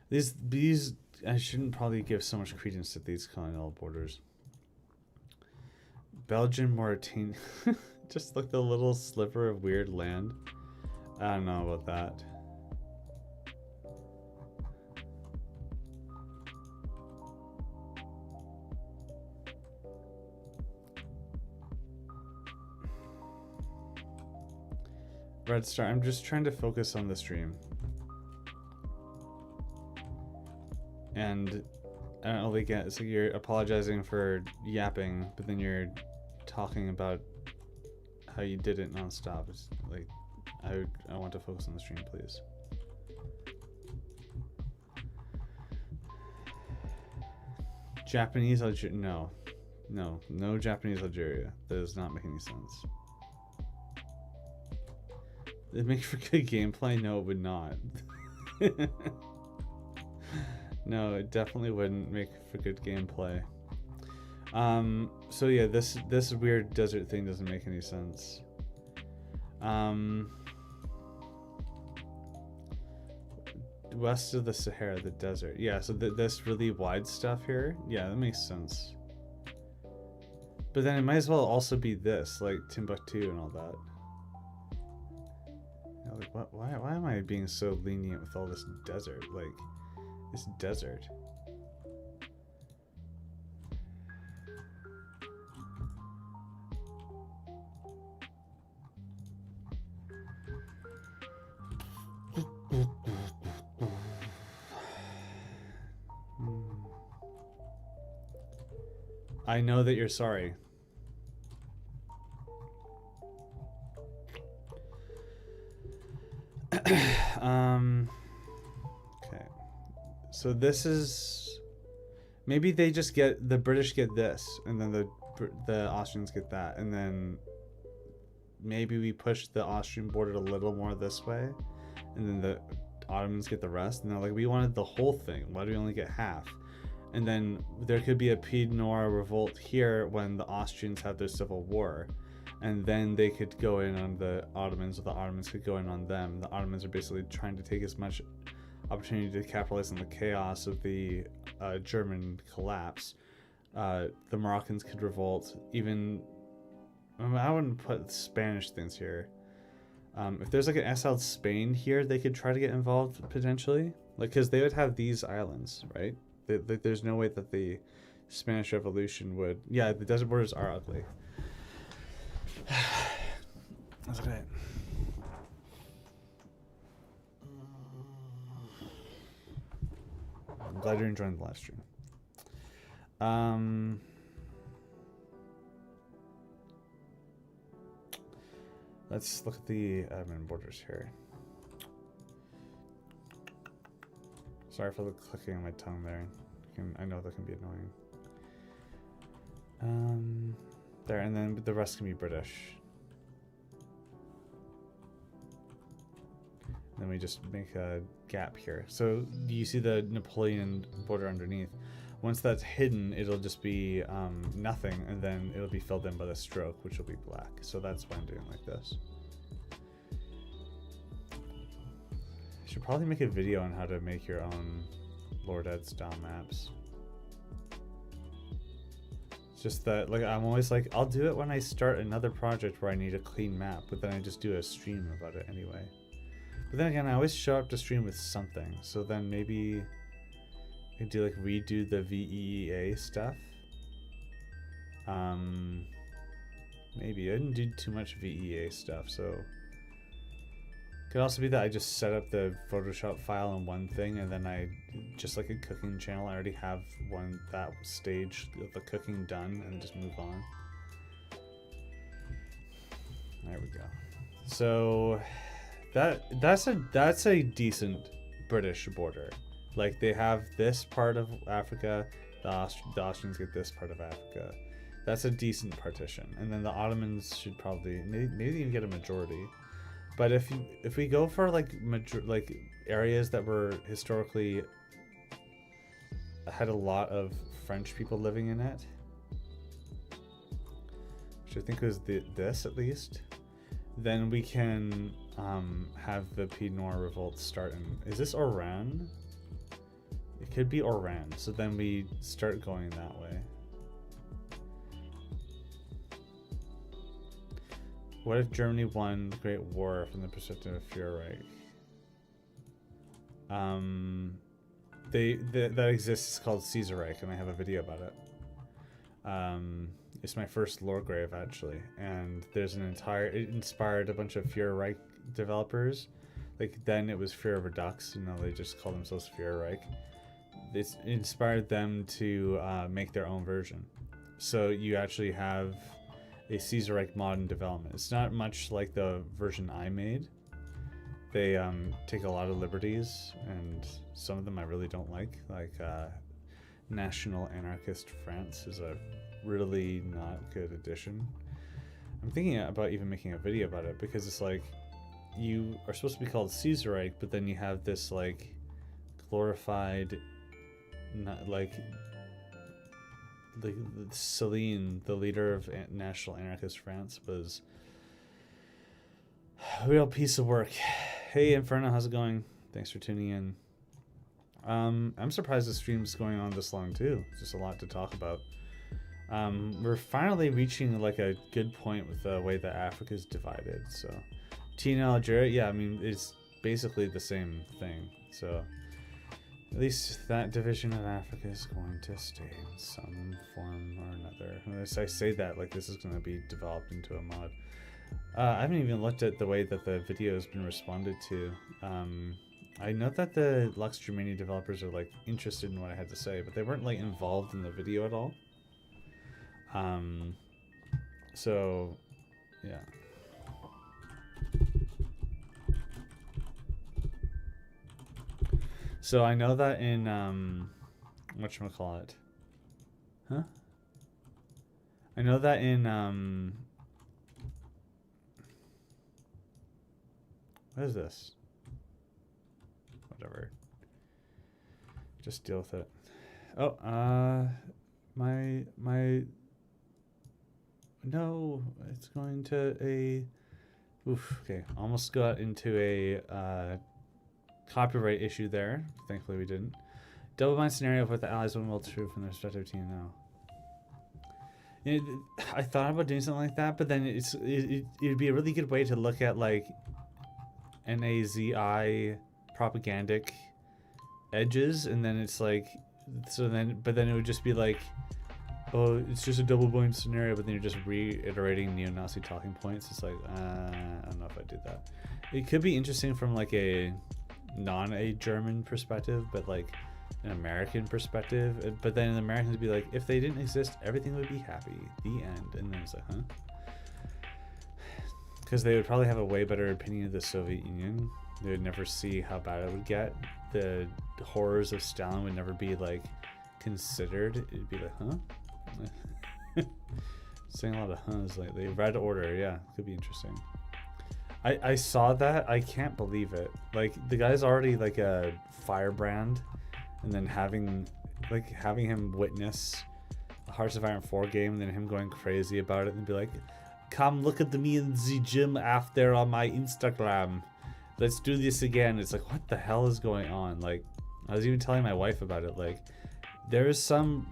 These I shouldn't probably give so much credence to these colonial borders. Belgium, Mauritania. Just like the little sliver of weird land. I don't know about that. Red Star, I'm just trying to focus on the stream. And I don't really get, so you're apologizing for yapping, but then you're talking about how you did it nonstop. It's like, I want to focus on the stream, please. Japanese Algeria, no Japanese Algeria. That does not make any sense. It'd make for good gameplay? No, it would not. No, it definitely wouldn't make for good gameplay. So yeah, this weird desert thing doesn't make any sense. West of the Sahara, the desert. Yeah, so this really wide stuff here. Yeah, that makes sense. But then it might as well also be this, like Timbuktu and all that. You know, like what? Why am I being so lenient with all this desert? Like this desert. I know that you're sorry. Okay. So this is maybe they just get the British get this, and then the Austrians get that, and then maybe we push the Austrian border a little more this way, and then the Ottomans get the rest. And they're like, we wanted the whole thing. Why do we only get half? And then there could be a Pied Noir revolt here when the Austrians have their civil war. And then they could go in on the Ottomans, or the Ottomans could go in on them. The Ottomans are basically trying to take as much opportunity to capitalize on the chaos of the German collapse. The Moroccans could revolt. Even, I wouldn't put Spanish things here. If there's like an exiled Spain here, they could try to get involved potentially. Like, because they would have these islands, right? There's no way that the Spanish Revolution would... Yeah, the desert borders are ugly. That's okay. I'm glad you're enjoying the live stream. Let's look at the admin borders here. Sorry for the clicking on my tongue there. I know that can be annoying. There, and then the rest can be British. Then we just make a gap here. So you see the Napoleon border underneath. Once that's hidden, it'll just be nothing, and then it'll be filled in by the stroke, which will be black. So that's why I'm doing it like this. I should probably make a video on how to make your own Lord Ed style maps. It's just that, like, I'm always like, I'll do it when I start another project where I need a clean map, but then I just do a stream about it anyway. But then again, I always show up to stream with something, so then maybe I can do like redo the VeeA stuff. Maybe I didn't do too much VeeA stuff, so could also be that I just set up the Photoshop file in one thing, and then I just like a cooking channel. I already have that stage of the cooking done, and just move on. There we go. So that's a decent British border. Like, they have this part of Africa, the Austrians get this part of Africa. That's a decent partition. And then the Ottomans should probably maybe even get a majority. But if we go for like areas that were historically had a lot of French people living in it, which I think was this at least, then we can have the Pied Noir revolt start in. Is this Oran? It could be Oran. So then we start going that way. What if Germany won the Great War from the perspective of Führerreich? That exists. It's called Caesarreich, and I have a video about it. It's my first lore grave, actually, and there's it inspired a bunch of Führerreich developers. Like, then it was Führer Redux, and now they just call themselves Führerreich. It inspired them to make their own version. So you actually have a Caesarreich mod in development. It's not much like the version I made. They take a lot of liberties, and some of them I really don't like. Like National Anarchist France is a really not good addition. I'm thinking about even making a video about it, because it's like, you are supposed to be called Caesarreich, but then you have this like glorified, Celine, the leader of National Anarchist France, was a real piece of work. Hey Inferno, how's it going? Thanks for tuning in. I'm surprised the stream's going on this long too. It's just a lot to talk about. We're finally reaching like a good point with the way that Africa is divided. So, Tina, Algeria, yeah, I mean, it's basically the same thing. So, at least that division of Africa is going to stay in some form or another. Unless I say that like this is going to be developed into a mod. I haven't even looked at the way that the video has been responded to. I know that the Lux Germania developers are like interested in what I had to say, but they weren't like involved in the video at all. So yeah. So I know that in whatchamacallit? Huh? I know that in what is this? Whatever. Just deal with it. Oh, my no, it's going to a okay, almost got into a copyright issue there. Thankfully we didn't. Double bind scenario with the allies one will true from their respective team now. You know, I thought about doing something like that, but then it'd be a really good way to look at like NAZI propagandic edges, and then it's like, but then it would just be like, oh, it's just a double bind scenario, but then you're just reiterating neo-Nazi talking points. It's like, I don't know if I do that. It could be interesting from like a German perspective, but like an American perspective. But then the Americans would be like, if they didn't exist, everything would be happy. The end. And then it's like, huh? Because they would probably have a way better opinion of the Soviet Union. They would never see how bad it would get. The horrors of Stalin would never be like considered. It'd be like, huh? Saying a lot of huhs lately. Red Order, yeah, could be interesting. I saw that. I can't believe it. Like the guy's already like a firebrand, and then having him witness a Hearts of Iron 4 game, and then him going crazy about it and be like, come look at me in the gym after on my Instagram. Let's do this again. It's like, what the hell is going on? Like, I was even telling my wife about it. Like, there's some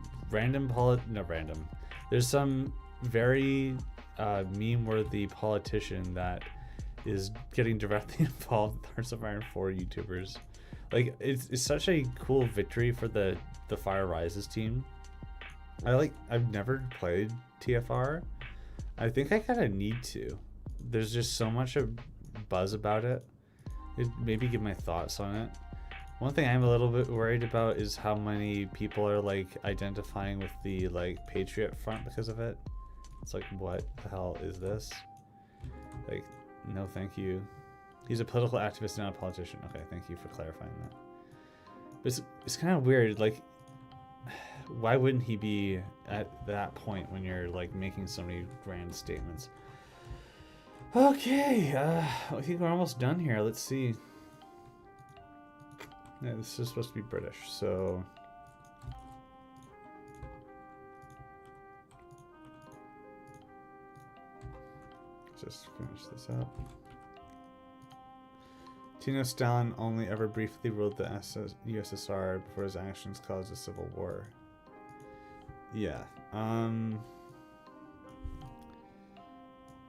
there's some very meme-worthy politician that is getting directly involved with Hearts of Iron 4 YouTubers. Like, it's such a cool victory for the Fire Rises team. I've never played TFR. I think I kind of need to. There's just so much buzz about it. Maybe give my thoughts on it. One thing I'm a little bit worried about is how many people are like identifying with the like Patriot Front because of it. It's like, what the hell is this? Like, no thank you. He's a political activist, not a politician. Okay, thank you for clarifying that. But it's kind of weird. Like, why wouldn't he be at that point when you're like making so many grand statements? Okay, I think we're almost done here. Let's see. Yeah, this is supposed to be British, so just finish this up. Tino Stalin only ever briefly ruled the USSR before his actions caused a civil war. Yeah.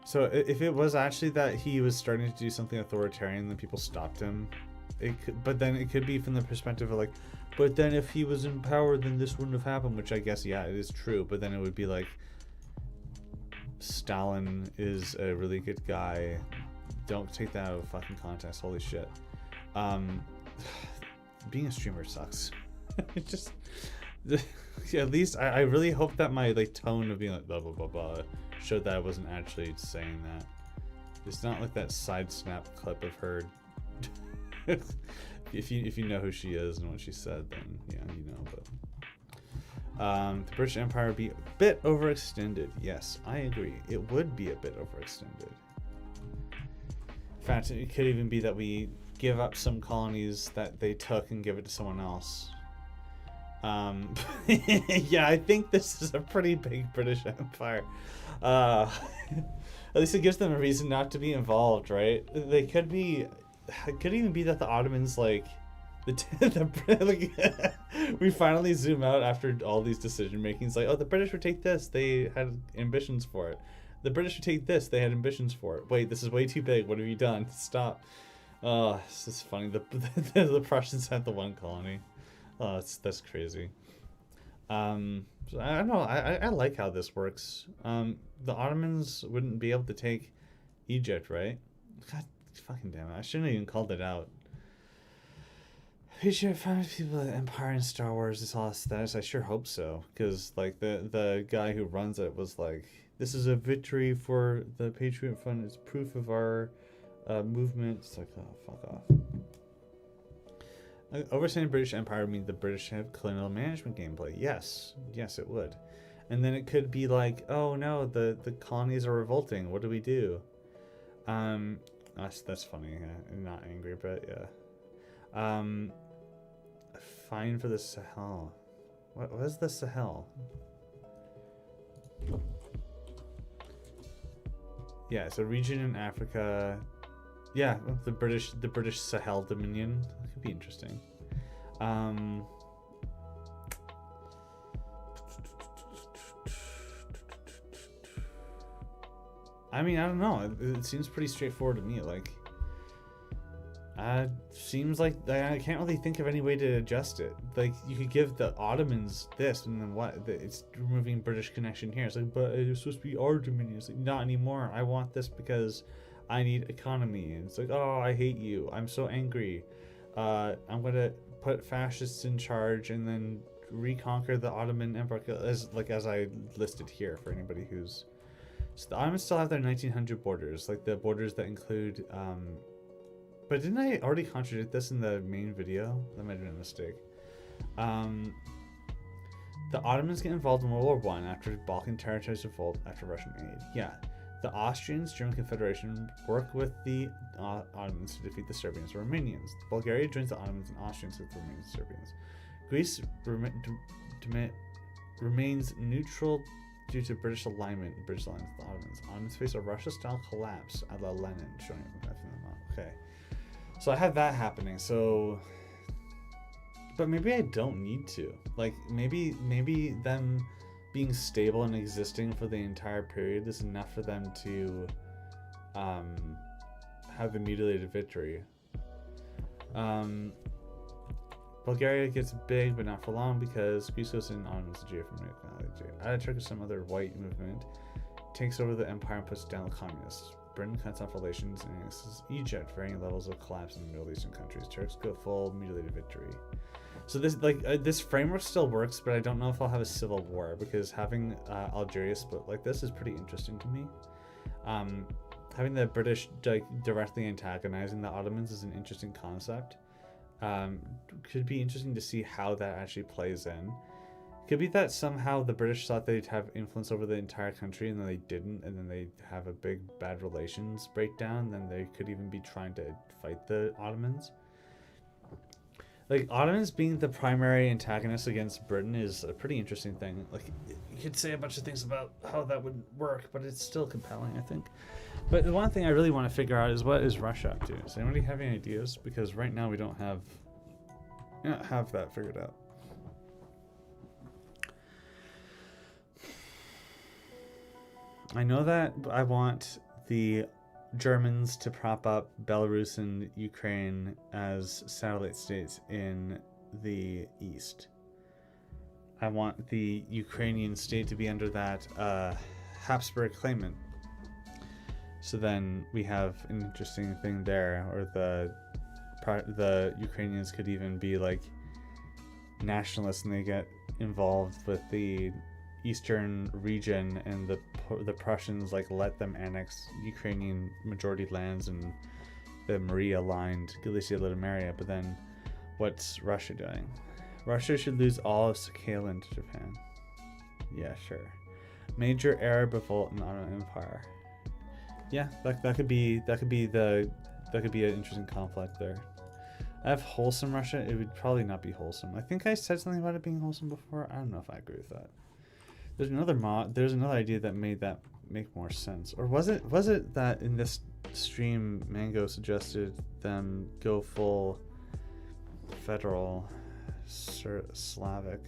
So if it was actually that he was starting to do something authoritarian, then people stopped him. But then it could be from the perspective of like, but then if he was in power, then this wouldn't have happened, which I guess, yeah, it is true. But then it would be like, Stalin is a really good guy. Don't take that out of fucking context. Holy shit. Being a streamer sucks. It just, yeah, at least I really hope that my like tone of being like blah blah blah blah showed that I wasn't actually saying that. It's not like that side snap clip of her. If you know who she is and what she said, then yeah, you know. But the British Empire would be a bit overextended. Yes, I agree. It would be a bit overextended. In fact, it could even be that we give up some colonies that they took and give it to someone else. Yeah, I think this is a pretty big British Empire. At least it gives them a reason not to be involved, right? They could be. It could even be that the Ottomans, like, We finally zoom out after all these decision makings. Like, oh, the British would take this. They had ambitions for it. The British would take this. They had ambitions for it. Wait, this is way too big. What have you done? Stop. Oh, this is funny. The Prussians had the one colony. Oh, that's crazy. So I don't know. I like how this works. The Ottomans wouldn't be able to take Egypt, right? God fucking damn it. I shouldn't have even called it out. We should find people at Empire and Star Wars is all status. I sure hope so. Because, like, the guy who runs it was like, this is a victory for the Patriot Fund. It's proof of our movement. It's like, oh, fuck off. Overseeing the British Empire would mean the British have colonial management gameplay. Yes, it would. And then it could be like, oh no, the colonies are revolting. What do we do? That's funny. I'm not angry, but yeah. Fine for the Sahel. What is the Sahel? Yeah, it's a region in Africa. Yeah, the British Sahel Dominion. That could be interesting. I mean, I don't know. It seems pretty straightforward to me. Like, seems like I can't really think of any way to adjust it. Like, you could give the Ottomans this, and then what? It's removing British connection here. It's like, but it's supposed to be our dominion. It's like, not anymore. I want this because I need economy. And it's like, oh, I hate you. I'm so angry. I'm gonna put fascists in charge and then reconquer the Ottoman Empire, as I listed here for anybody who's. So the Ottomans still have their 1900 borders, like the borders that include. But didn't I already contradict this in the main video? That might have been a mistake. The Ottomans get involved in World War I after Balkan territories revolt after Russian aid. Yeah. The Austrians, German Confederation, work with the Ottomans to defeat the Serbians or Romanians. Bulgaria joins the Ottomans and Austrians with the Romanians and Serbians. Greece remains neutral due to British alignment with the Ottomans. Ottomans face a Russia-style collapse a la Lenin, showing them out. Okay. So I have that happening, so... But maybe I don't need to. Like, maybe them being stable and existing for the entire period is enough for them to have the mutilated victory. Bulgaria gets big, but not for long, because Greece goes in on the Geopolitical. Ataturk or some other white movement takes over the empire and puts down the communists. Britain cuts off relations and annexes Egypt, varying levels of collapse in the Middle Eastern countries. Turks go full mutilated victory. So this this framework still works, but I don't know if I'll have a civil war, because having Algeria split like this is pretty interesting to me. Having the British directly antagonizing the Ottomans is an interesting concept. Could be interesting to see how that actually plays in. Could be that somehow the British thought they'd have influence over the entire country and then they didn't, and then they have a big bad relations breakdown. Then they could even be trying to fight the Ottomans. Like, Ottomans being the primary antagonist against Britain is a pretty interesting thing. Like, you could say a bunch of things about how that would work, but it's still compelling, I think. But the one thing I really want to figure out is, what is Russia up to? Does anybody have any ideas? Because right now we don't have that figured out. I know that I want the Germans to prop up Belarus and Ukraine as satellite states in the east. I want the Ukrainian state to be under that Habsburg claimant. So then we have an interesting thing there, or the Ukrainians could even be like nationalists and they get involved with the eastern region, and the Prussians like let them annex Ukrainian majority lands and the Maria-aligned Galicia-Litimeria. But then what's Russia doing? Russia should lose all of Sakhalin to Japan. Yeah, sure. Major Arab revolt in the Ottoman Empire. Yeah, that could be an interesting conflict there. I have wholesome Russia. It would probably not be wholesome. I think I said something about it being wholesome before. I don't know if I agree with that. There's another idea that made that make more sense. Or was it that in this stream Mango suggested them go full federal Slavic.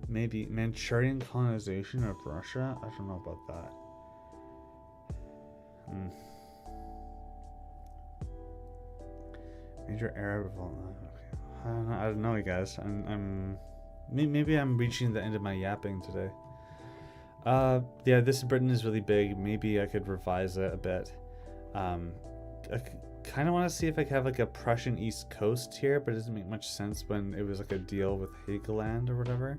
Maybe Manchurian colonization of Russia? I don't know about that. Major Arab revolt. Okay. I don't know, you guys. Maybe I'm reaching the end of my yapping today. Yeah, this Britain is really big. Maybe I could revise it a bit. I kind of want to see if I could have like a Prussian East Coast here, but it doesn't make much sense when it was like a deal with Helgoland or whatever.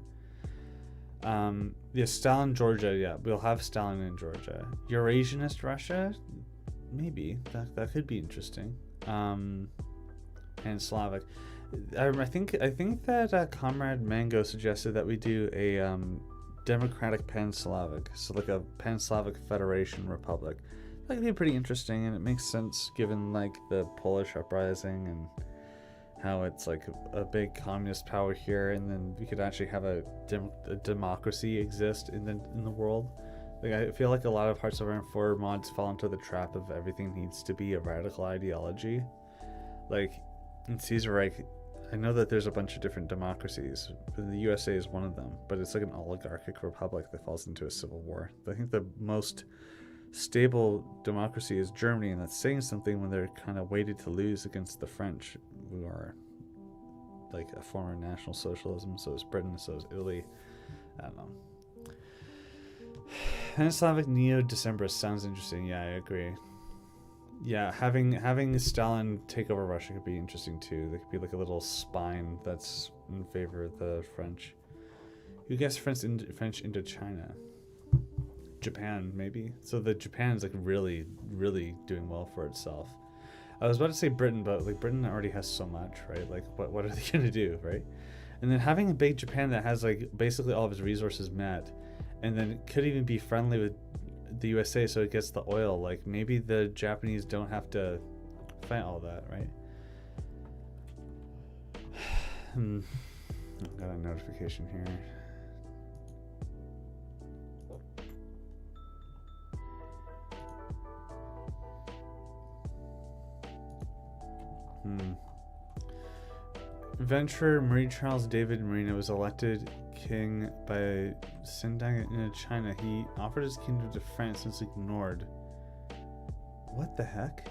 Yeah, Stalin, Georgia. Yeah, we'll have Stalin in Georgia. Eurasianist Russia, maybe that could be interesting. Pan-Slavic. I think that Comrade Mango suggested that we do a democratic Pan-Slavic, so like a Pan-Slavic Federation Republic. That could be pretty interesting, and it makes sense given like the Polish uprising and how it's like a big communist power here, and then we could actually have a democracy exist in the world. Like, I feel like a lot of Hearts of Iron 4 mods fall into the trap of everything needs to be a radical ideology. Like in Caesar Reich, I know that there's a bunch of different democracies, but the USA is one of them, but it's like an oligarchic republic that falls into a civil war. I think the most stable democracy is Germany, and that's saying something when they're kind of weighted to lose against the French, who are like a former National Socialism. So is Britain, so is Italy. I don't know. Pan-Slavic Neo-Decembrist sounds interesting. Yeah, I agree. Yeah, having Stalin take over Russia could be interesting too. There could be like a little spine that's in favor of the French. Who gets French into China? Japan, maybe. So the Japan's like really, really doing well for itself. I was about to say Britain, but like Britain already has so much, right? Like what are they gonna do, right? And then having a big Japan that has like basically all of its resources met, and then it could even be friendly with the USA, so it gets the oil. Like maybe the Japanese don't have to fight all that, right? I've got a notification here. Adventurer Marie Charles David Marina was elected king by Sendang in China. He offered his kingdom to France and was ignored. What the heck?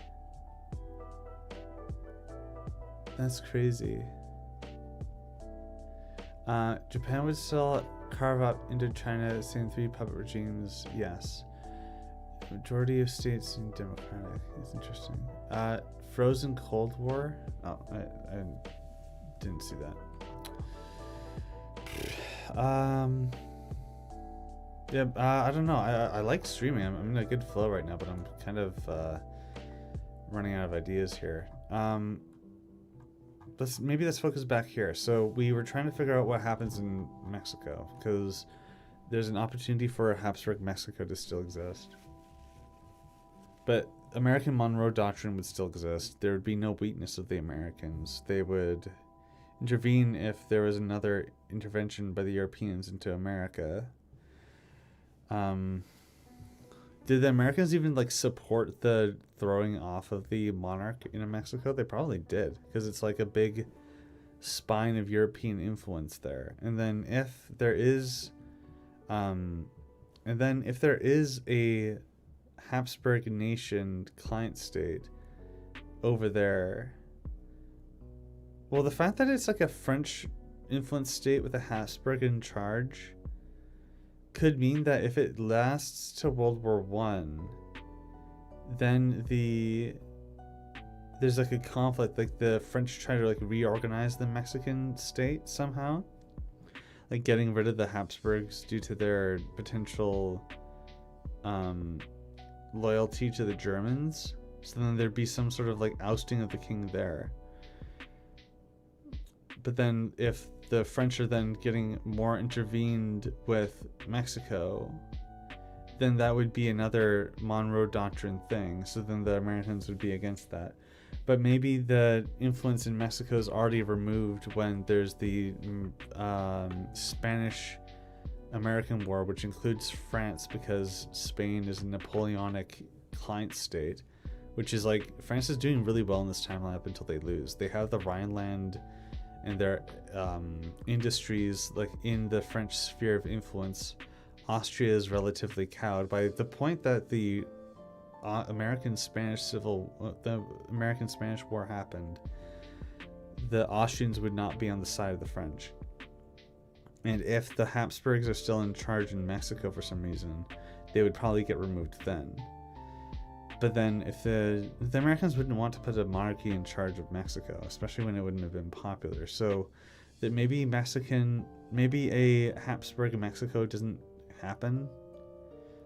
That's crazy. Japan would still carve up Indochina, same three puppet regimes. Yes. Majority of states in democratic. It's interesting. Frozen Cold War. Oh, I didn't see that. Yeah, I don't know. I like streaming. I'm in a good flow right now, but I'm kind of running out of ideas here. Maybe let's focus back here. So we were trying to figure out what happens in Mexico, because there's an opportunity for a Habsburg Mexico to still exist. But American Monroe Doctrine would still exist. There would be no weakness of the Americans. They would intervene if there was another intervention by the Europeans into America. Did the Americans even like support the throwing off of the monarch in Mexico? They probably did, because it's like a big spine of European influence there. And then if there is a Habsburg nation client state over there, well, the fact that it's like a French influenced state with a Habsburg in charge could mean that if it lasts to World War One, then there's like a conflict, like the French try to like reorganize the Mexican state somehow, like getting rid of the Habsburgs due to their potential loyalty to the Germans. So then there'd be some sort of like ousting of the king there. But then if the French are then getting more intervened with Mexico, then that would be another Monroe Doctrine thing. So then the Americans would be against that. But maybe the influence in Mexico is already removed when there's the Spanish-American War, which includes France, because Spain is a Napoleonic client state, which is like, France is doing really well in this timeline up until they lose. They have the Rhineland and their industries, like in the French sphere of influence, Austria is relatively cowed. By the point that the American-Spanish War happened, the Austrians would not be on the side of the French. And if the Habsburgs are still in charge in Mexico for some reason, they would probably get removed then. But then if the Americans wouldn't want to put a monarchy in charge of Mexico, especially when it wouldn't have been popular. So that maybe a Habsburg in Mexico doesn't happen.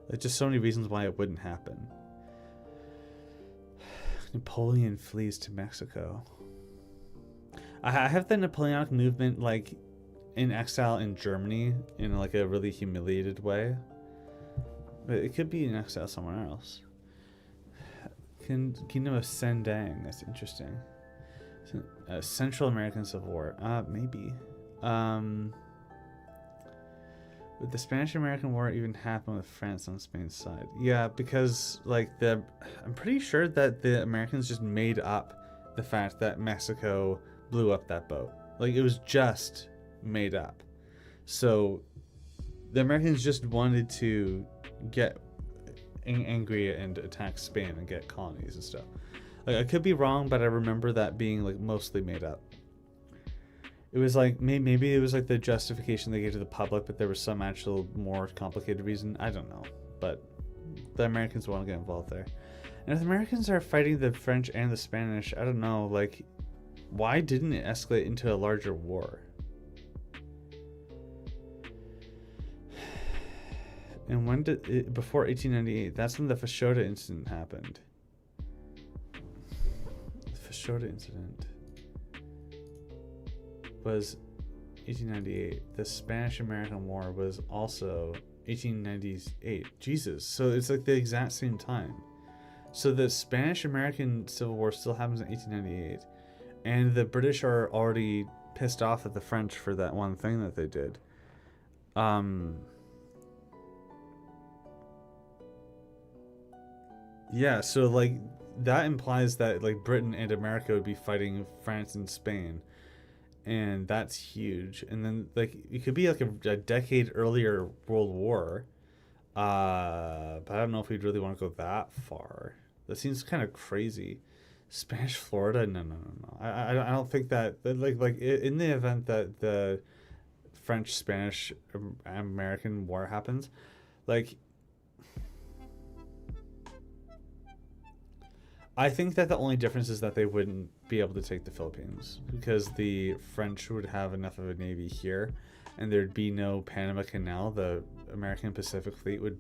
There's just so many reasons why it wouldn't happen. Napoleon flees to Mexico. I have the Napoleonic movement like in exile in Germany in like a really humiliated way. But it could be in exile somewhere else. Kingdom of Sendang, that's interesting. Central American Civil War, maybe. Would the Spanish-American War even happen with France on Spain's side? Yeah, because like I'm pretty sure that the Americans just made up the fact that Mexico blew up that boat. Like it was just made up. So the Americans just wanted to get angry and attack Spain and get colonies and stuff. Like I could be wrong, but I remember that being like mostly made up. It was like maybe it was like the justification they gave to the public, but there was some actual more complicated reason. I don't know, but the Americans want to get involved there. And if the Americans are fighting the French and the Spanish, I don't know, like why didn't it escalate into a larger war? And when did it, before 1898, that's when the Fashoda incident happened. The Fashoda incident was 1898. The Spanish-American War was also 1898. Jesus. So it's like the exact same time. So the Spanish-American Civil War still happens in 1898. And the British are already pissed off at the French for that one thing that they did. Yeah, so like that implies that like Britain and America would be fighting France and Spain, and that's huge. And then like it could be like a decade earlier World War, but I don't know if we'd really want to go that far. That seems kind of crazy. Spanish Florida? No. I don't think that like in the event that the French Spanish American War happens, like. I think that the only difference is that they wouldn't be able to take the Philippines because the French would have enough of a navy here and there'd be no Panama Canal. The American Pacific Fleet would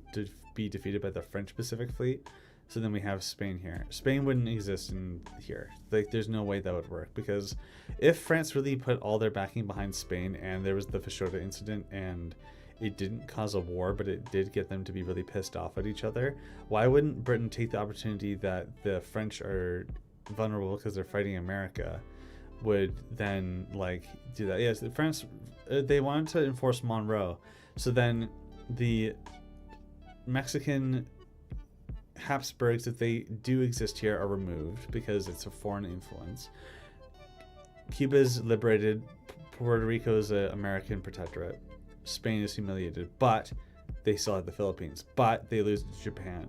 be defeated by the French Pacific Fleet. So then we have Spain here. Spain wouldn't exist in here. Like there's no way that would work because if France really put all their backing behind Spain and there was the Fashoda incident and it didn't cause a war, but it did get them to be really pissed off at each other. Why wouldn't Britain take the opportunity that the French are vulnerable because they're fighting America, would then like do that? Yes, the France, they wanted to enforce Monroe. So then the Mexican Habsburgs, if they do exist here, are removed because it's a foreign influence. Cuba's liberated. Puerto Rico's an American protectorate. Spain is humiliated, but they still have the Philippines, but they lose to Japan.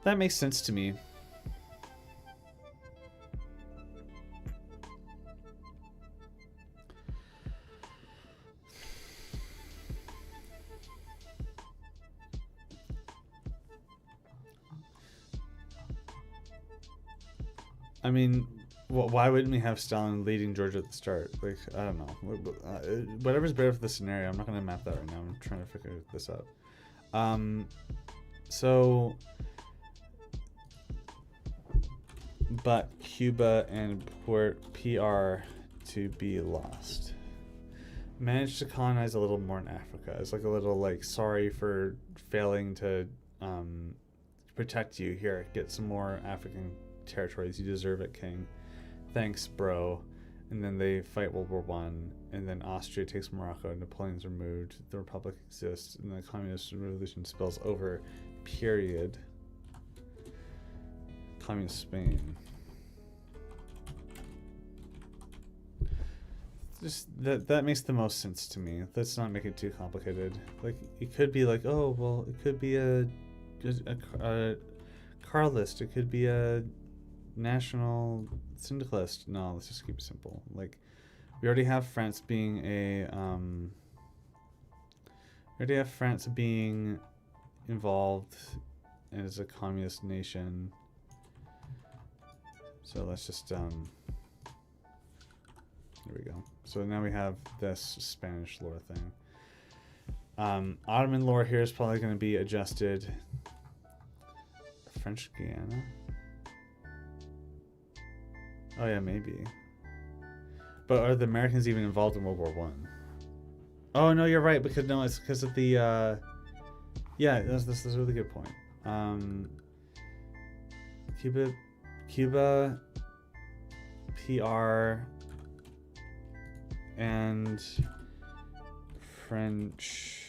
That makes sense to me. I mean, why wouldn't we have Stalin leading Georgia at the start? Like, I don't know. Whatever's better for the scenario. I'm not going to map that right now. I'm trying to figure this out. But Cuba and PR to be lost. Managed to colonize a little more in Africa. It's like a little like, sorry for failing to protect you. Here, get some more African territories. You deserve it, king. Thanks, bro. And then they fight World War One, and then Austria takes Morocco, Napoleon's removed, the Republic exists, and the Communist Revolution spills over. Period. Communist Spain. just that makes the most sense to me. Let's not make it too complicated. Like it could be like, oh well, it could be a car list. It could be a national syndicalist. No, let's just keep it simple. Like we already have France being involved as a communist nation. So let's just there we go. So now we have this Spanish lore thing. Ottoman lore here is probably going to be adjusted. French Guiana. Oh yeah, maybe. But are the Americans even involved in World War One? Oh no, you're right, because no, it's because of the yeah, that's a really good point. Cuba, PR, and French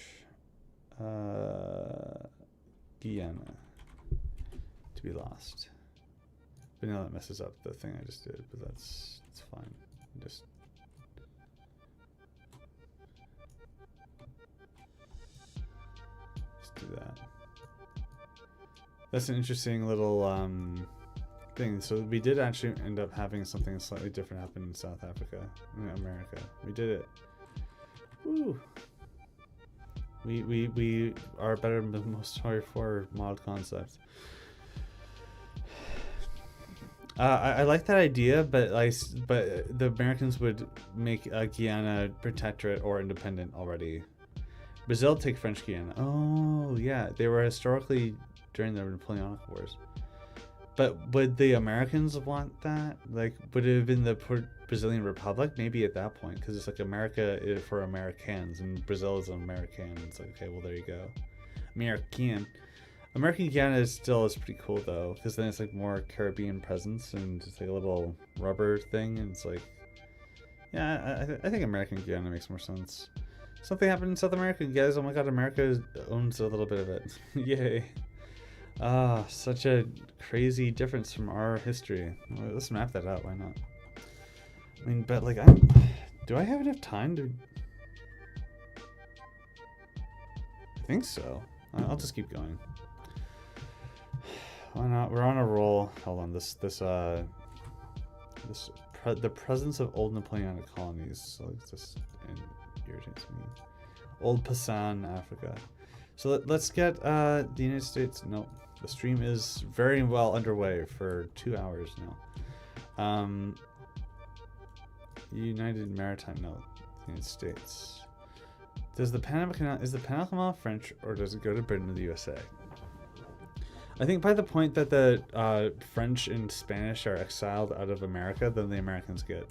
Guiana to be lost. But now that messes up the thing I just did, but it's fine. Just do that. That's an interesting little thing. So we did actually end up having something slightly different happen in South Africa, in America. We did it. Woo! We are better than most hardcore mod concepts. I like that idea, but the Americans would make Guyana protectorate or independent already. Brazil take French Guiana. Oh yeah, they were historically during the Napoleonic Wars. But would the Americans want that? Like, would it have been the Brazilian Republic? Maybe at that point, because it's like America for Americans, and Brazil is an American. It's like, okay, well there you go, American. American Guyana is pretty cool though, because then it's like more Caribbean presence and it's like a little rubber thing, and it's like, yeah, I think American Guyana makes more sense. Something happened in South America, guys. Oh my god, America owns a little bit of it. Yay. Ah, such a crazy difference from our history. Well, let's map that out, why not? I mean, but like, do I have enough time to... I think so. I'll just keep going. Why not? We're on a roll. Hold on, the presence of old Napoleonic colonies. So this irritates me. Old Pasan, Africa. So let's get the United States. No, the stream is very well underway for 2 hours now. United Maritime. No, United States. Does the Panama Canal, is the Panama Canal French, or does it go to Britain or the USA? I think by the point that the French and Spanish are exiled out of America, then the Americans get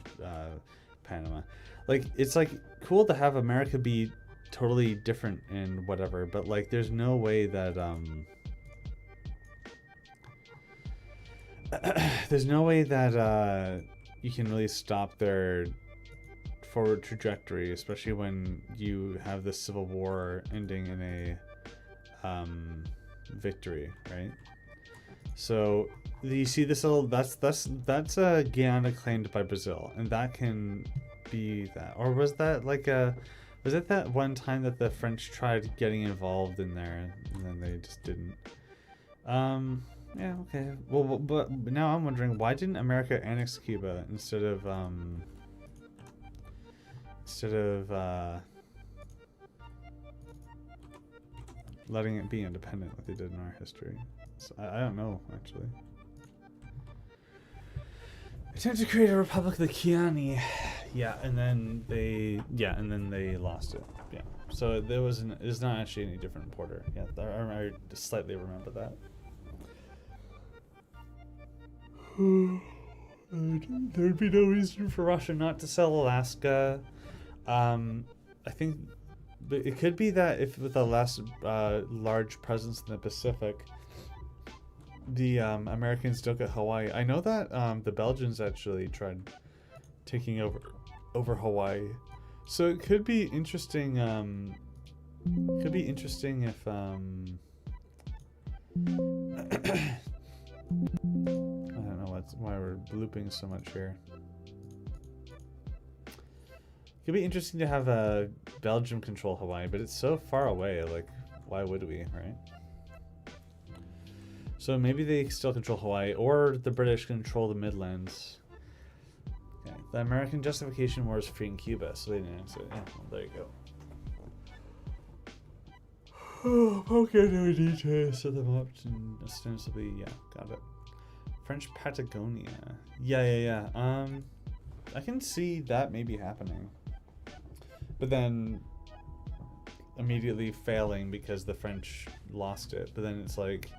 Panama. Like, it's like cool to have America be totally different in whatever, but like there's no way that you can really stop their forward trajectory, especially when you have the Civil War ending in a victory, right? So you see this little that's Guyana claimed by Brazil, and that can be that. Or was that like was it that one time that the French tried getting involved in there and then they just didn't? Yeah, okay. Well, but now I'm wondering, why didn't America annex Cuba instead of letting it be independent like they did in our history? So, I don't know, actually. Attempt to create a Republic of the Kiani. Yeah, and then they lost it. Yeah. So there was it's not actually any different border. Yeah, I slightly remember that. There'd be no reason for Russia not to sell Alaska. I think it could be that if with a less large presence in the Pacific, the Americans took at Hawaii. I know that the Belgians actually tried taking over Hawaii, so it could be interesting. Could be interesting if I don't know why we're blooping so much here. Could be interesting to have Belgium control Hawaii, but it's so far away. Like, why would we, right? So maybe they still control Hawaii, or the British control the Midlands. Okay. The American justification was freeing Cuba, so they didn't answer it. Yeah, well, there you go. Oh, okay, no need to set them up and ostensibly, yeah, got it. French Patagonia. Yeah. I can see that maybe happening. But then immediately failing because the French lost it. But then it's like,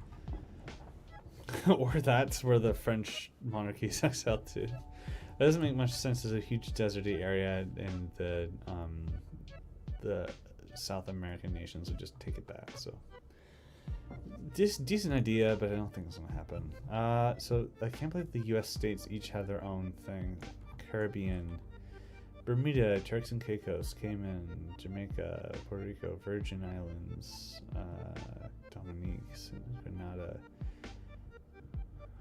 or that's where the French monarchy is exiled to. That doesn't make much sense. There's a huge deserty area in the South American nations would just take it back. So decent idea, but I don't think it's gonna happen. So I can't believe the U.S. states each have their own thing. Caribbean, Bermuda, Turks and Caicos, Cayman, Jamaica, Puerto Rico, Virgin Islands, Dominique, Grenada.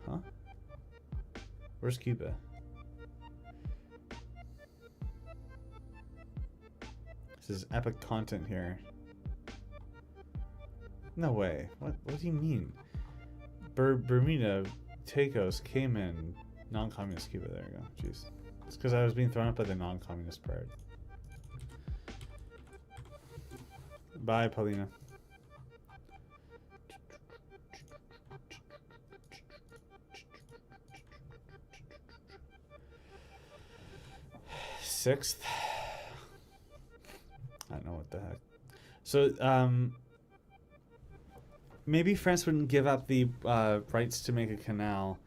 Huh? Where's Cuba? This is epic content here. No way. What do you mean? Bermuda, Caicos, Cayman, non-communist Cuba. There you go. Jeez. It's because I was being thrown up by the non-communist part. Bye, Paulina. Sixth. I don't know what the heck. So, maybe France wouldn't give up the rights to make a canal.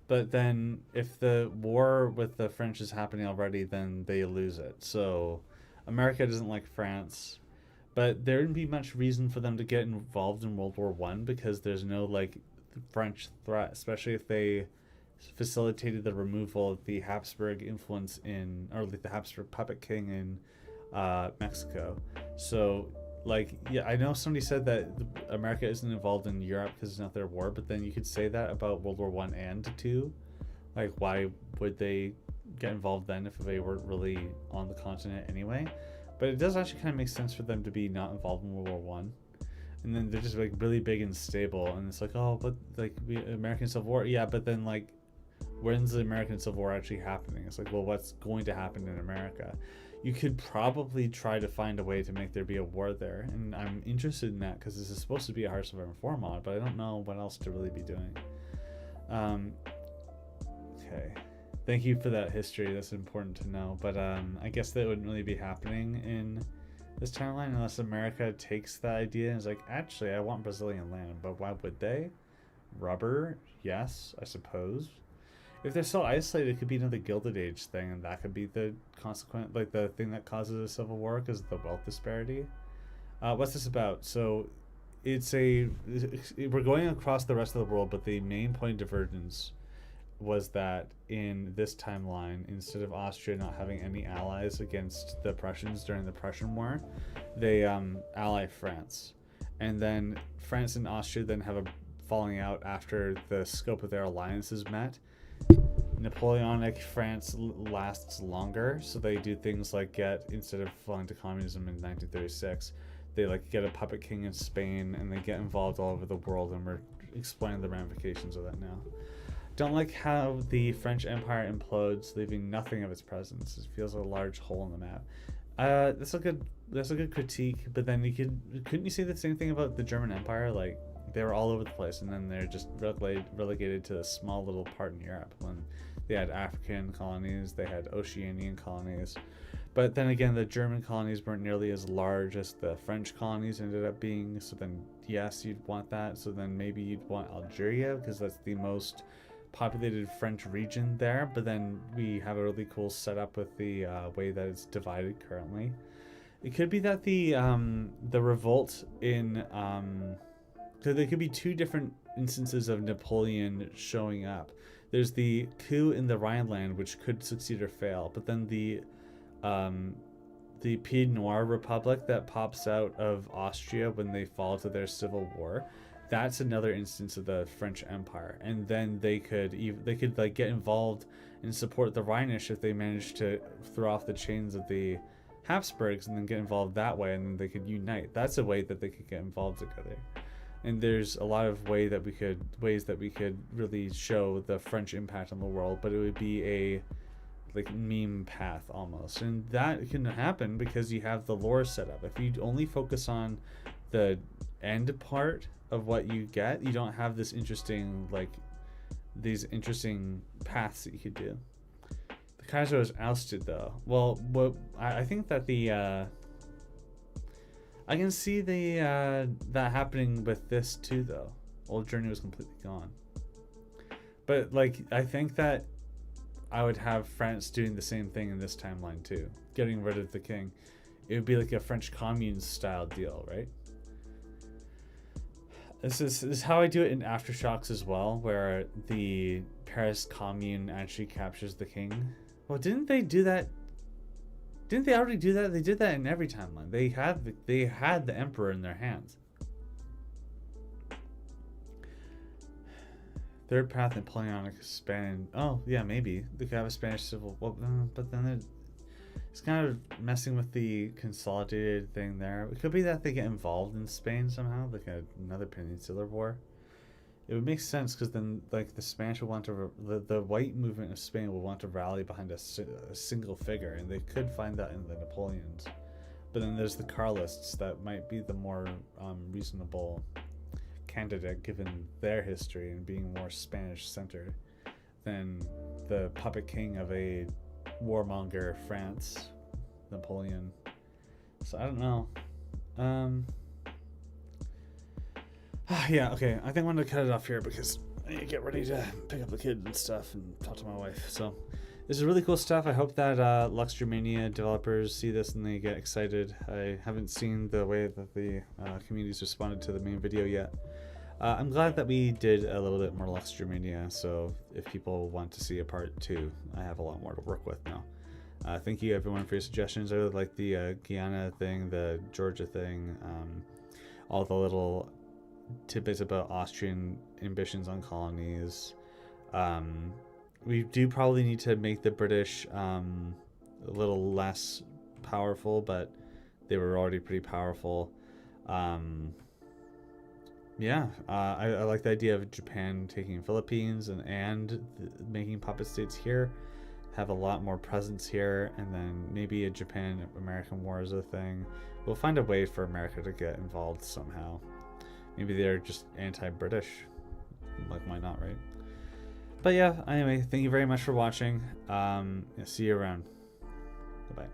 But then if the war with the French is happening already, then they lose it. So America doesn't like France. But there wouldn't be much reason for them to get involved in World War I because there's no like French threat, especially if they facilitated the removal of the Habsburg influence in, or like the Habsburg puppet king in Mexico. So like, yeah, I know somebody said that America isn't involved in Europe because it's not their war, but then you could say that about World War I and II. Like, why would they get involved then if they weren't really on the continent anyway? But it does actually kind of make sense for them to be not involved in World War I. And then they're just like really big and stable, and it's like, oh, but like American Civil War, yeah, but then like, when's the American Civil War actually happening? It's like, well, what's going to happen in America? You could probably try to find a way to make there be a war there, and I'm interested in that because this is supposed to be a Hearts of Iron 4 mod, but I don't know what else to really be doing. Okay, thank you for that history. That's important to know, but I guess that wouldn't really be happening in this timeline unless America takes the idea and is like, actually, I want Brazilian land, but why would they? Rubber, yes, I suppose. If they're so isolated, it could be another Gilded Age thing, and that could be the consequent, like the thing that causes a civil war because of the wealth disparity. What's this about? So, we're going across the rest of the world, but the main point of divergence was that in this timeline, instead of Austria not having any allies against the Prussians during the Prussian War, they ally France, and then France and Austria then have a falling out after the scope of their alliance is met. Napoleonic France lasts longer, so they do things like instead of falling to communism in 1936, they like get a puppet king in Spain, and they get involved all over the world, and we're explaining the ramifications of that now. Don't like how the French Empire implodes, leaving nothing of its presence. It feels a large hole in the map. That's a good critique, but then couldn't you say the same thing about the German Empire? Like, they were all over the place, and then they're just relegated to a small little part in Europe. When they had African colonies, they had Oceanian colonies, but then again, the German colonies weren't nearly as large as the French colonies ended up being. So then, yes, you'd want that. So then maybe you'd want Algeria because that's the most populated French region there. But then we have a really cool setup with the way that it's divided currently. It could be that the revolt in so there could be two different instances of Napoleon showing up. There's the coup in the Rhineland, which could succeed or fail, but then the Pied Noir Republic that pops out of Austria when they fall to their civil war, that's another instance of the French Empire. And then they could like get involved and support the Rhinish if they manage to throw off the chains of the Habsburgs and then get involved that way, and then they could unite. That's a way that they could get involved together. And there's a lot of ways that we could really show the French impact on the world, but it would be a like meme path almost. And that can happen because you have the lore set up. If you only focus on the end part of what you get, you don't have this interesting these interesting paths that you could do. The Kaiser was ousted though. Well, I think that I can see that happening with this too though. Old Journey was completely gone. But I think that I would have France doing the same thing in this timeline too, getting rid of the king. It would be like a French commune style deal, right? This is how I do it in Aftershocks as well, where the Paris commune actually captures the king. Well, didn't they do that? Didn't they already do that? They did that in every timeline. They had the emperor in their hands. Third path Napoleonic Spain. Oh yeah, maybe they could have a Spanish civil war, but then it's kind of messing with the consolidated thing there. It could be that they get involved in Spain somehow, like another peninsular war. It would make sense because then the Spanish would want to the white movement of Spain will want to rally behind a single figure, and they could find that in the Napoleons. But then there's the Carlists that might be the more reasonable candidate given their history and being more Spanish centered than the puppet king of a warmonger France, Napoleon. So I don't know. Yeah, okay. I think I'm going to cut it off here because I need to get ready to pick up the kid and stuff and talk to my wife. So this is really cool stuff. I hope that Lux Germania developers see this and they get excited. I haven't seen the way that the community's responded to the main video yet. I'm glad that we did a little bit more Lux Germania, so if people want to see a part 2, I have a lot more to work with now. Thank you everyone for your suggestions. I really like the Guyana thing, the Georgia thing, all the little tidbits about Austrian ambitions on colonies. We do probably need to make the British a little less powerful, but they were already pretty powerful. Yeah, I like the idea of Japan taking Philippines and making puppet states here, have a lot more presence here, and then maybe a Japan-American war is a thing. We'll find a way for America to get involved somehow. Maybe they're just anti-British. Why not, right? But yeah, anyway, thank you very much for watching. See you around. Bye-bye.